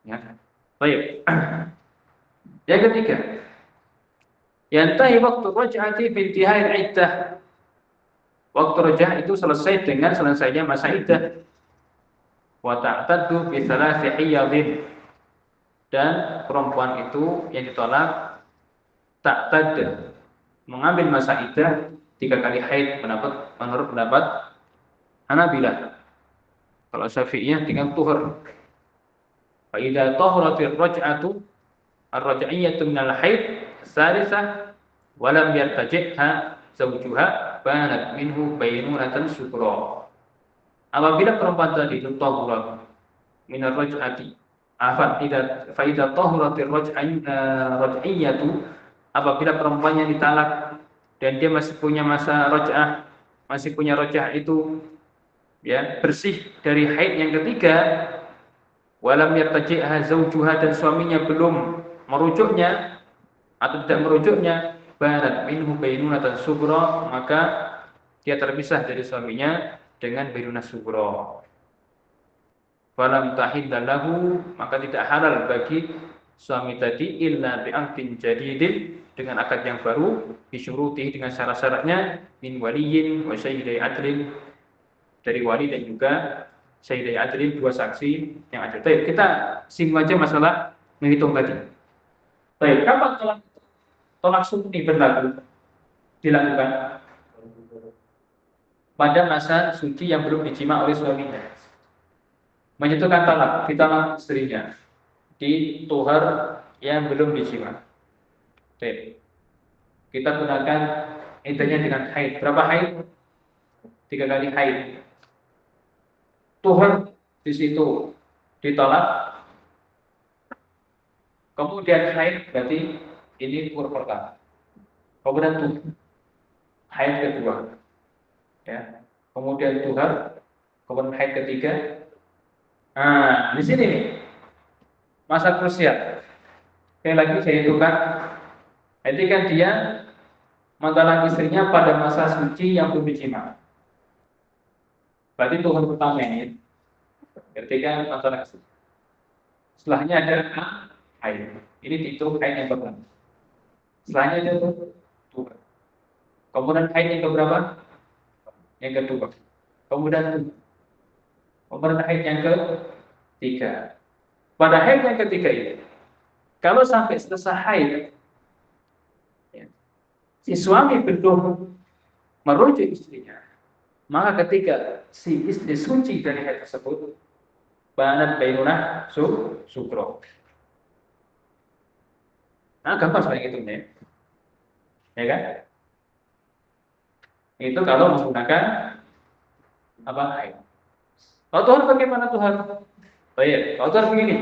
[SPEAKER 1] Ya. Baik. Yang ketiga, yantahi waktu raj'ati bintihai iddah. Waktu raj'ah itu selesai dengan selesainya masa iddah. Wa ta'taddu bi thalathi hiyadin. Dan perempuan itu yang ditolak ta'tad, mengambil masa iddah 3 kali haid menurut pendapat Hanabilah. Kalau Syafi'iyah dengan tuhur. Fa idza tahuratir raj'atu ar-raj'iyyatu minal haid salisah wa lam yartaji'ha zawjuha banat minhu bainunatan syukra. Apabila perempuan tadi itu tahurat minar raj'ati, fa idza tahuratir raj'iyyatu, apabila perempuannya ditalak dan dia masih punya masa raj'ah, masih punya raj'ah itu ya bersih dari haid yang ketiga, walam yartaji'ha zawjuha, dan suaminya belum merujuknya atau tidak merujuknya, banat minhu bainunatan sughra, maka dia terpisah dari suaminya dengan bainunah sughra. Falam tahidda lahu, maka tidak halal bagi suami tadi illa bi'aqdin jadidin, dengan akad yang baru, bisyurutih, dengan syarat-syaratnya, min waliyin wa syahidai adlin, dari wali dan juga syahidai adlin, 2 saksi yang adil. Baik, kita singgung aja masalah menghitung tadi. Baik, kapan tolak sunni berlaku? Dilakukan pada masa suci yang belum dijima oleh suaminya. Menyentuhkan talak, ditalak istrinya di tuhar yang belum dijima. Baik. Kita gunakan intinya dengan haid. Berapa haid? 3 kali haid. Tuhar di situ ditolak. Kemudian haid, berarti ini tuhar pertama. Kemudian haid kedua. Ya. Kemudian tuhar, kemudian haid ketiga. Nah, di sini nih masa krusial. Sekali lagi saya hitungkan. Jadi kan dia mentalak istrinya pada masa suci yang belum dijima. Berarti tuhar pertama ini. Ketika mentalak istri. Setelahnya ada haid. Ini dihitung haid yang pertama. Setelahnya ada tuhar. Kemudian haid yang keberapa? Yang kedua. Kemudian haid yang ketiga. Pada haid yang ketiga ini, kalau sampai selesai haid, si suami belum merujuk istrinya, maka ketika si istri suci dari haid tersebut, banat bainunah sukro. Nah, gampang sebenarnya hitungnya, ya kan? Itu kalau menggunakan apa haid. Kalau Tuhan bagaimana Tuhan? Baik, kalau Tuhan begini,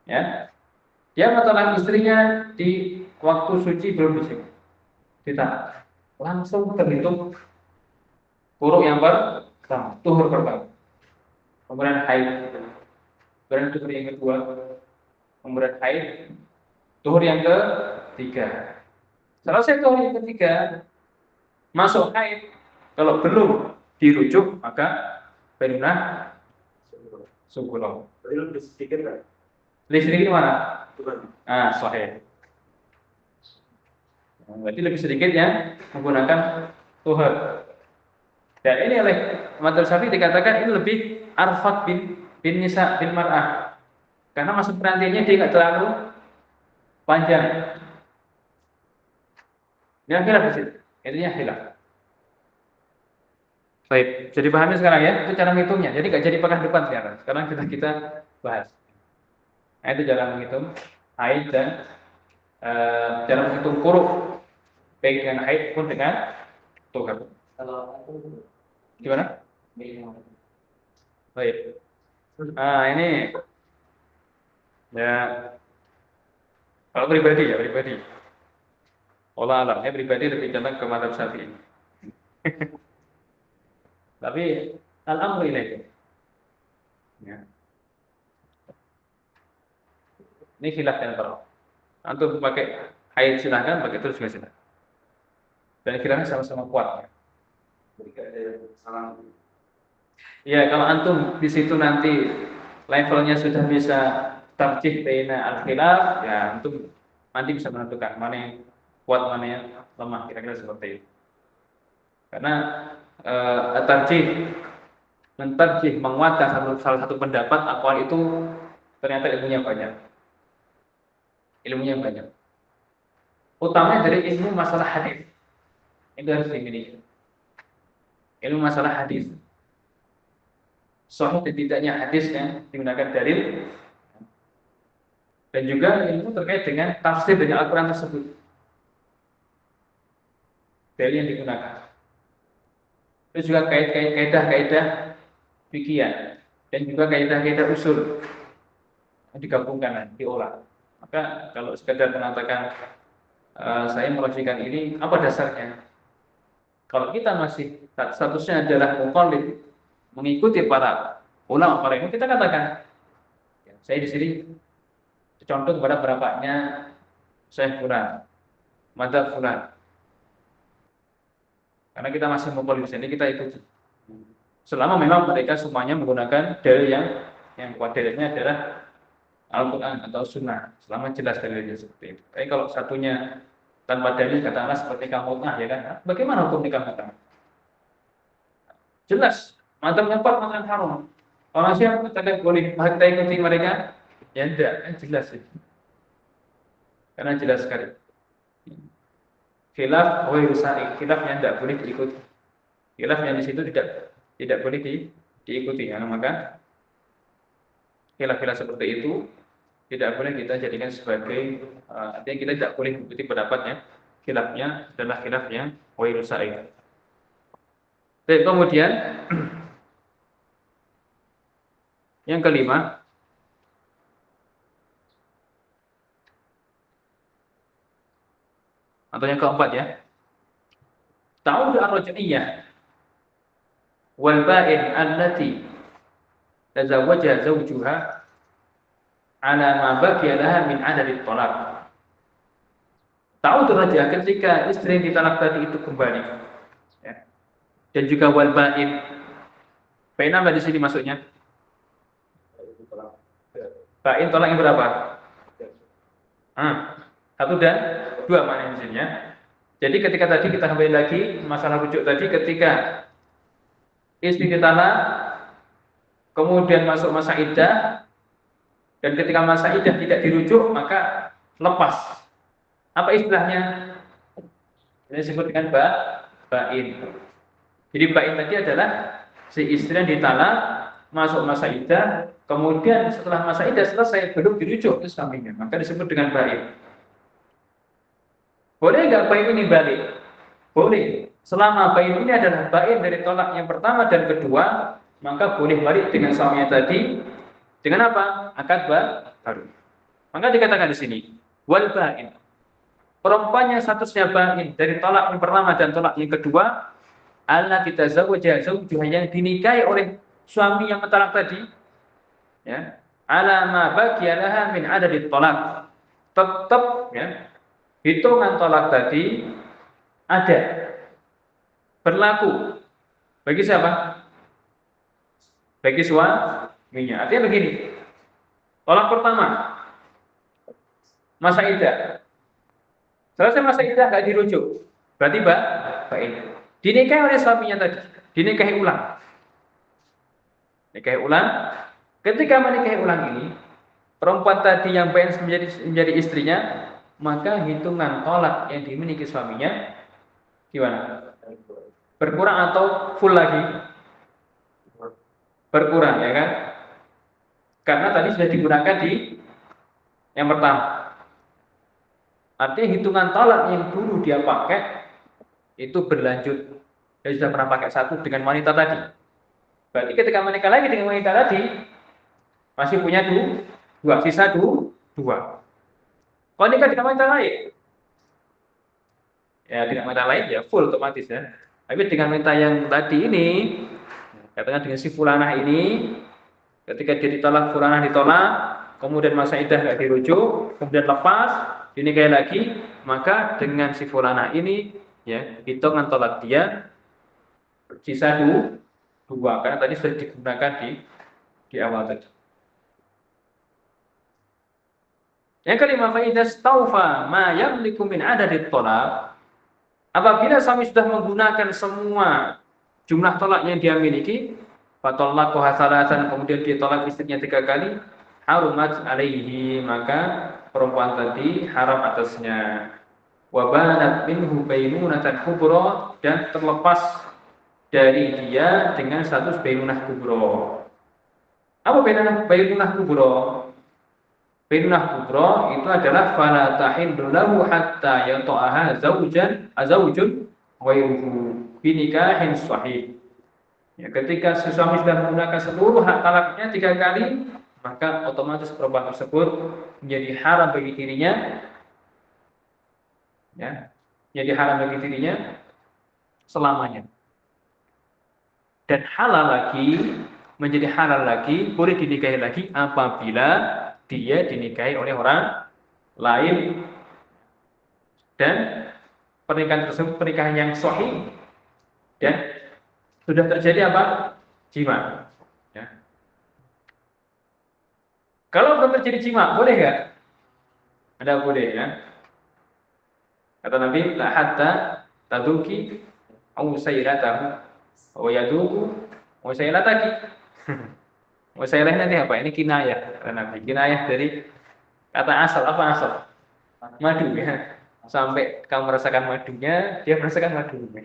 [SPEAKER 1] ya, Dia menolak istrinya di waktu suci belum ditahan, langsung terhitung kuruk yang pertama, tuhur pertama, kemudian haid, kemudian tuhur yang kedua, kemudian haid, tuhur yang ketiga. Selesai tuhur yang ketiga, masuk haid. Kalau belum dirujuk, maka bainunah subuh.
[SPEAKER 3] Lebih sedikit kan?
[SPEAKER 1] Lebih sedikit mana?
[SPEAKER 3] Bukan.
[SPEAKER 1] Sahih. Berarti lebih sedikit ya menggunakan tuhur. Dan ini oleh Madzhab Syafi'i dikatakan ini lebih arfaq bin nisa bin mar'ah. Karena masuk perantiannya dia nggak terlalu panjang. Ini khilaf di situ. Intinya khilaf. Baik, jadi pahami sekarang ya, itu cara menghitungnya. Jadi nggak jadi pekan depan sekarang. Sekarang kita bahas. Nah, itu cara menghitung haid dan cara menghitung kuruk, baik dengan haid pun dengan tuhur.
[SPEAKER 2] Kalau aku
[SPEAKER 1] Gimana?
[SPEAKER 2] minum.
[SPEAKER 1] Baik. Ini ya kalau pribadi ya pribadi. Olah alamnya pribadi lebih condong ke madzhab Syafi'i. Tapi al-amru ilaikum. Ya. Ini khilaf yang terlalu. Antum pakai haid silahkan, pakai terus juga silahkan. Dan khilafnya sama-sama kuat.
[SPEAKER 3] Jika ada salah.
[SPEAKER 1] Ya, kalau antum di situ nanti levelnya sudah bisa tarjih baina al-khilaf, ya antum nanti bisa menentukan mana yang kuat, mana yang lemah, kira-kira seperti itu. Karena mentarjih menguatkan salah satu pendapat akwal itu ternyata ilmunya banyak. Utamanya dari ilmu masalah hadis. Itu harus dimiliki. Ilmu masalah hadis. Sahih dan tidaknya hadisnya digunakan dalil, dan juga ilmu terkait dengan tafsir dari Al-Quran tersebut. Dalil yang digunakan. Itu juga kaidah-kaidah fikih dan juga kaidah-kaidah usul yang digabungkan, diolah. Maka kalau sekedar mengatakan saya merefleksikan ini, apa dasarnya? Kalau kita masih statusnya adalah muqallid, mengikuti para ulama, para ilmu, kita katakan, ya, saya di sini contoh kepada bapaknya Syekh Fulan, madzhab Fulan. Karena kita masih muqallid di sini, kita ikuti. Selama memang mereka semuanya menggunakan dalil yang kuat, dalilnya adalah Al-Quran atau Sunnah, selama jelas dalilnya seperti itu. Tapi kalau satunya tanpa dalil, katakanlah seperti kamu, ya kan? Bagaimana hukum nikah mut'ah? Jelas, madzhabnya kuat, madzhab haram. Orang siapa katakan boleh kita ikuti mereka? Ya enggak, kan jelas itu. Karena jelas sekali. Khilaf wa yusa'i, khilaf yang tidak boleh diikuti. Khilaf yang di situ tidak boleh diikuti. Karena maka khilaf-khilaf seperti itu tidak boleh kita jadikan sebagai artinya kita tidak boleh mengikuti pendapatnya. Khilafnya adalah khilaf yang wa yusa'i. Baik, kemudian yang kelima, atau yang keempat ya, ta'ud ar-raj'iyah wal ba'in allati tazawwaja zawjuha ala ma baqiya laha min adadit talaq. Ta'ud ar-raj'iyah, ketika istri yang ditalak tadi itu kembali, ya. Dan juga wal ba'in. Ba'in apa di sini maksudnya? Ba'in tolak yang berapa? Satu dan dua mana di sini ya. Jadi ketika tadi kita kembali lagi masalah rujuk tadi, ketika istri ditalak, kemudian masuk masa iddah, dan ketika masa iddah tidak dirujuk, maka lepas. Apa istilahnya? Ini disebut dengan ba'in. Jadi ba'in tadi adalah si istri yang ditalak, masuk masa iddah, kemudian setelah masa iddah selesai belum dirujuk itu suaminya, maka disebut dengan ba'in. Boleh nggak ba'in ini balik? Boleh. Selama ba'in ini adalah ba'in dari tolak yang pertama dan kedua, maka boleh balik dengan suaminya tadi. Dengan apa? Akad baru. Maka dikatakan di sini, wal ba'in. Perempuan yang statusnya ba'in dari talak yang pertama dan talak yang kedua, allati tazawwaja zawjuha yang dinikahi oleh suami yang mentalak tadi, ya. Ala ma baqiya laha min adadit talak. Tetap ya, hitungan talak tadi ada berlaku bagi siapa? Bagi suaminya. Artinya begini. Talak pertama masa iddah. Selesai masa iddah enggak dirujuk. Berarti ini dinikahi oleh suaminya tadi, dinikahi ulang. Nikahi ulang. Ketika menikahi ulang ini, perempuan tadi yang pengen menjadi istrinya, maka hitungan tolak yang dimiliki suaminya gimana? Berkurang atau full lagi? Berkurang, ya kan? Karena tadi sudah digunakan di yang pertama. Artinya hitungan tolak yang dulu dia pakai itu berlanjut. Dia sudah pernah pakai satu dengan wanita tadi. Berarti ketika menikah lagi dengan wanita tadi, masih punya dua, sisa dua. Kalau nikah dengan wanita lain, ya dengan wanita lain ya full otomatis ya. Tapi dengan wanita yang tadi ini, katakan dengan si fulanah ini, ketika dia ditolak, fulanah ditolak, kemudian masa iddah nggak dirujuk, kemudian lepas, dinikahi lagi, maka dengan si fulanah ini, ya hitungan tolak dia sisa dua, karena tadi sudah digunakan di awal tadi. Yang kelima, fa idza staufa ma yamliku min adadit tolak. Apabila suami sudah menggunakan semua jumlah tolak yang dia miliki, fatallaqaha salatan, kemudian dia tolak istrinya 3 kali, harumat alaihi, maka perempuan tadi haram atasnya. Wa banat minhu bainunatan kubra, dan terlepas dari dia dengan status bainunah kubra. Apa bainunah kubra? Bainunah kubra itu adalah fala tahillu lahu hatta yata'aha zaujun ghairuhu bi nikahin sahih. Ya, ketika si suami sudah menggunakan seluruh hak talaknya 3 kali, maka otomatis perempuan tersebut menjadi haram bagi dirinya. Ya, jadi haram bagi dirinya selamanya. Dan halal lagi, menjadi halal lagi, boleh dinikahi lagi apabila dia dinikahi oleh orang lain dan pernikahan tersebut pernikahan yang sahih dan sudah terjadi apa? Jima. Ya. Kalau belum terjadi jima, boleh nggak? Ada boleh ya. Kata Nabi, la hatta taduki au sayratahu wa yaduku wa sayrataki. Wasairah nanti apa? Ini kinayah, kata Nabi. Kinayah dari kata asal, apa asal? Madu ya. Sampai kamu merasakan madunya, dia merasakan madunya.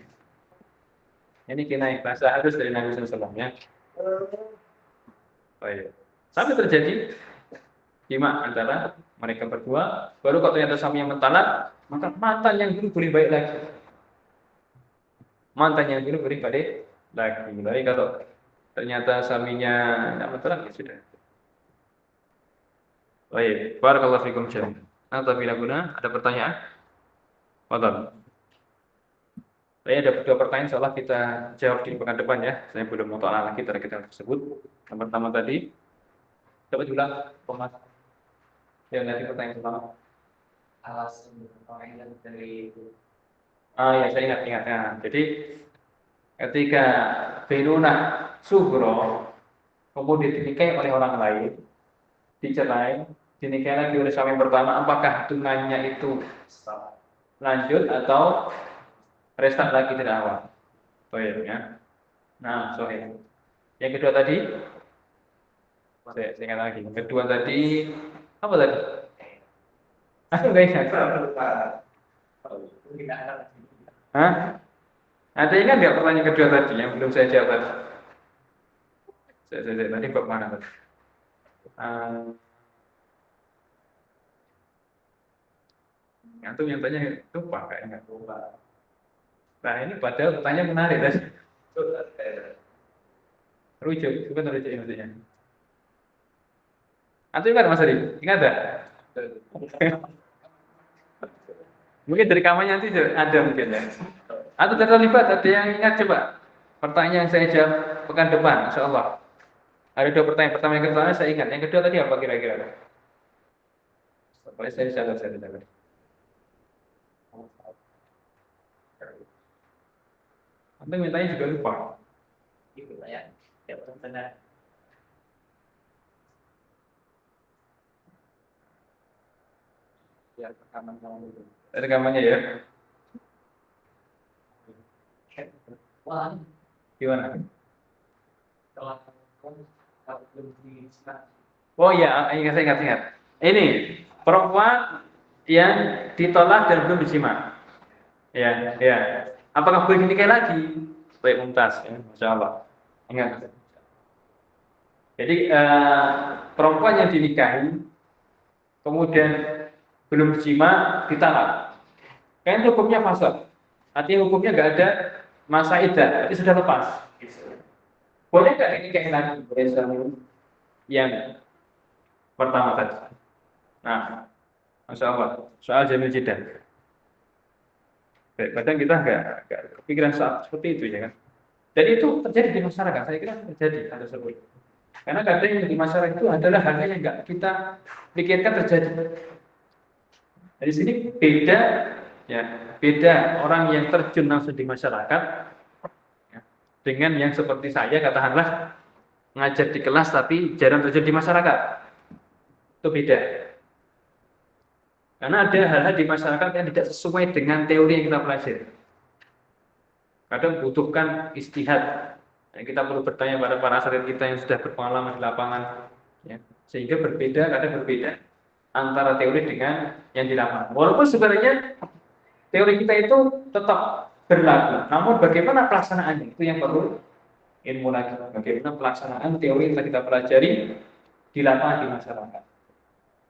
[SPEAKER 1] Ini kinayah, bahasa halus dari Nabi SAW ya. Oh, iya. Sampai terjadi jima antara mereka berdua, baru kalau ternyata suami yang mentalak, maka mantan yang dulu boleh baik lagi. Mantan yang dulu boleh baik lagi. Tapi kalau ternyata suaminya tidak mentalak, ya sudah. Baik, barakallahu fikum jami'an. Bila guna, ada pertanyaan? Fadhal. Saya ada 2 pertanyaan, insyaallah kita jawab di pekan depan ya. Saya belum mau tanya lagi terkait tersebut. Yang pertama tadi, coba diulang, Thomas. Yang nanti pertanyaan pertama.
[SPEAKER 2] Alasan pertanyaan dari
[SPEAKER 1] Ya, saya ingat. Ya. Jadi ketika bainunah sughra kemudian dinikahi oleh orang lain, dicerai, dinikahi lagi oleh suami yang pertama, apakah hitungannya itu lanjut atau restart lagi dari awal? Baik ya. Nah, sahih. Yang kedua tadi, saya ingat lagi. Yang kedua tadi apa tadi? Aku nggak ingat. Hah? Ada ingat nggak pertanyaan kedua tadi yang belum saya jawab tadi? Saya tadi bab mana tadi? Antum yang tanya lupa kayaknya. Lupa. Nah ini padahal pertanyaan menarik tadi. Rujuk, bukan rujuk maksudnya. Antum ingat Mas Adi? Ingat tak? Mungkin dari kamarnya nanti ada mungkin ya. Atau terlibat ada yang ingat coba pertanyaan yang saya jawab pekan depan, insya Allah. Ada dua pertanyaan. Pertama yang kedua saya ingat. Yang kedua tadi apa kira-kira? Boleh saya catat. Nanti mintanya juga lupa.
[SPEAKER 2] Gitu lah ya. Ya benar. Ya rekaman kamu dulu.
[SPEAKER 1] Rekamannya ya.
[SPEAKER 2] Wah,
[SPEAKER 1] Gimana?
[SPEAKER 2] kalau belum di
[SPEAKER 1] Oh iya, saya ingat. Ini perempuan yang ditolak dan belum disimak. Ya, ya. Apakah boleh dinikahi lagi? Baik mumtaz, ya, Masya Allah. Ingat. Jadi perempuan yang dinikahi kemudian belum disimak ditalak. Kan hukumnya fasad. Artinya hukumnya nggak ada masa iddah, itu sudah lepas. Boleh nggak dinikahi lagi? Boleh suami yang pertama tadi. Nah, Masya Allah, soal jamil jiddah. Kadang kita nggak kepikiran soal seperti itu ya kan. Jadi itu terjadi di masyarakat, saya kira terjadi hal tersebut. Karena kadang yang di masyarakat itu adalah hal yang nggak kita pikirkan terjadi. Dari sini beda, ya, beda orang yang terjun langsung di masyarakat ya, dengan yang seperti saya katakanlah ngajar di kelas tapi jarang terjun di masyarakat. Itu beda. Karena ada hal-hal di masyarakat yang tidak sesuai dengan teori yang kita pelajari. Kadang butuhkan istihad. Kita perlu bertanya pada para asatidz kita yang sudah berpengalaman di lapangan, ya. Sehingga kadang berbeda antara teori dengan yang di lapangan. Walaupun sebenarnya teori kita itu tetap berlaku, namun bagaimana pelaksanaannya itu yang perlu ilmu lagi. Bagaimana pelaksanaan teori yang telah kita pelajari di lapangan di masyarakat.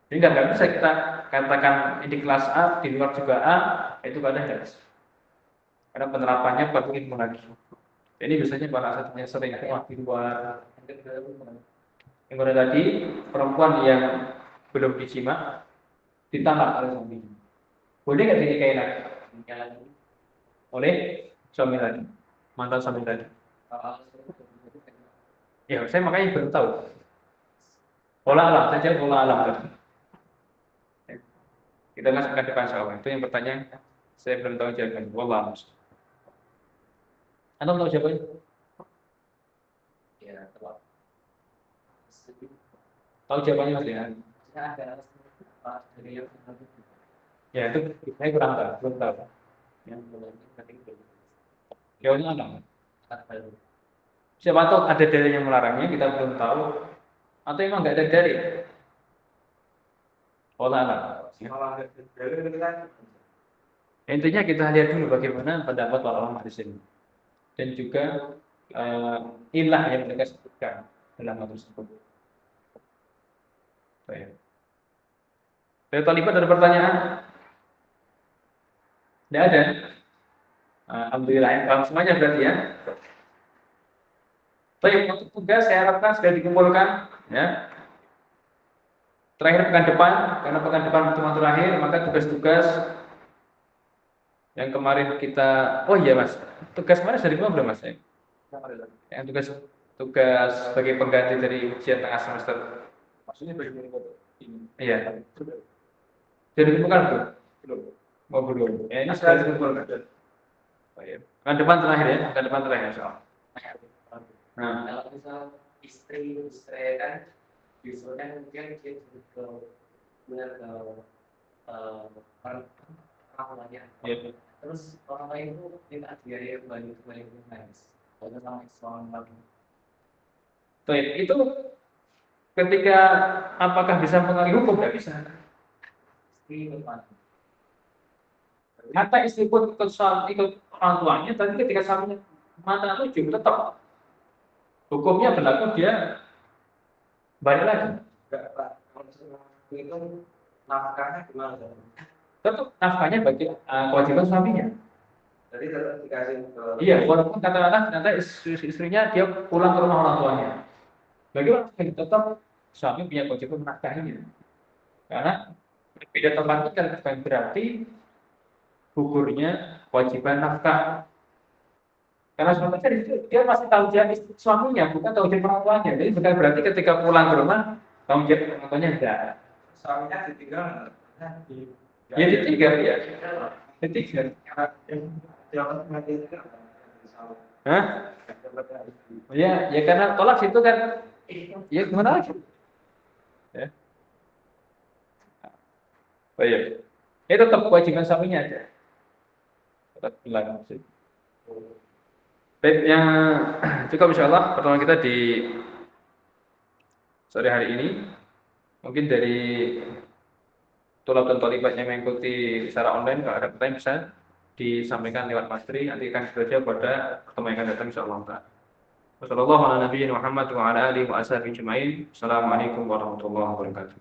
[SPEAKER 1] Jadi nggak bisa kita katakan di kelas A, di luar juga A, itu kadang tidak bisa. Karena penerapannya perlu ilmu lagi. Ini biasanya para asatidz sering di luar. Yang kedua tadi, perempuan yang belum disimak ditalak oleh suaminya. Boleh nggak dinikahi lagi? Oleh suami tadi, mantan suami tadi. Ya, saya makanya belum tahu. Pola alam saja, pola alam tadi. Kita masukkan depan soal itu yang pertanyaan saya belum tahu jawabannya. Wallah. Anda tahu jawabannya?
[SPEAKER 2] ya telah.
[SPEAKER 1] Tahu jawabannya Mas ya? Ya itu saya kurang tahu, belum tahu. Yang jawabannya apa? Siapa tahu ada dalil yang melarangnya, kita belum tahu. Atau emang nggak ada dalil? Wallah alam.
[SPEAKER 3] Kalau ada dalil itu kan
[SPEAKER 1] Intinya kita lihat dulu bagaimana pendapat para ulama di sini dan juga ilah yang mereka sebutkan dalam hal tersebut. Baik. Dari Taliban ada pertanyaan? Tidak ada. Alhamdulillah, paham semuanya berarti ya. Baik, untuk tugas saya harapkan sudah dikumpulkan ya. Terakhir pekan depan, karena pekan depan cuma terakhir, maka tugas-tugas yang kemarin kita, oh iya Mas, tugas kemarin sudah dikumpulkan belum Mas? Yang tugas sebagai pengganti dari ujian tengah semester.
[SPEAKER 3] maksudnya bagaimana ini?
[SPEAKER 1] Iya. Sudah dikumpulkan belum?
[SPEAKER 3] Belum.
[SPEAKER 1] Oh belum. Ya ini
[SPEAKER 3] Sudah
[SPEAKER 1] sudah dikumpulkan. Oh, iya. Pekan depan terakhir ya, pekan depan terakhir soal. Nah,
[SPEAKER 2] Kalau misal istri kan biasanya mungkin dia ke benar ke orang tuanya.
[SPEAKER 1] iya.
[SPEAKER 2] Terus orang lain itu minta biaya kembali mas. Kalau sama suami lagi.
[SPEAKER 1] Baik, itu ketika apakah bisa mengalami hukum? Tidak bisa.
[SPEAKER 2] Istri bermana?
[SPEAKER 1] Kata istri pun ikut orang tuanya, tapi ketika suaminya mata tujuh tetap hukumnya berlaku dia balik lagi.
[SPEAKER 3] Enggak, Pak. Kalau itu nafkahnya gimana?
[SPEAKER 1] Tetap nafkahnya bagi kewajiban suaminya.
[SPEAKER 3] Jadi tetap dikasih ke
[SPEAKER 1] Iya, walaupun katakanlah ternyata istrinya dia pulang ke rumah orang tuanya. Bagaimana tetap suami punya kewajiban menafkahinya. Karena Beda tempat nikah bukan berarti gugurnya kewajiban nafkah. Karena sebenarnya itu dia masih tanggung jawab suaminya, bukan tanggung jawab orang tuanya. Jadi bukan berarti ketika pulang ke rumah tanggung jawab orang tuanya enggak.
[SPEAKER 3] Suaminya ditinggal.
[SPEAKER 1] Ya ditinggal ya. Ditinggal.
[SPEAKER 3] Jangan mati itu.
[SPEAKER 1] Hah? Ya, ya karena tolak itu kan, ya gimana lagi? Ya. Oh iya. Itu tetap kewajiban suaminya aja. Tetap bilang sih. Baik, yang cukup insya Allah pertemuan kita di sore hari ini. Mungkin dari tulab dan tolibat yang mengikuti secara online, kalau ada pertanyaan bisa disampaikan lewat Mas Tri. Nanti akan saja pada pertemuan yang akan datang insya Allah. Wassalamualaikum warahmatullahi wabarakatuh.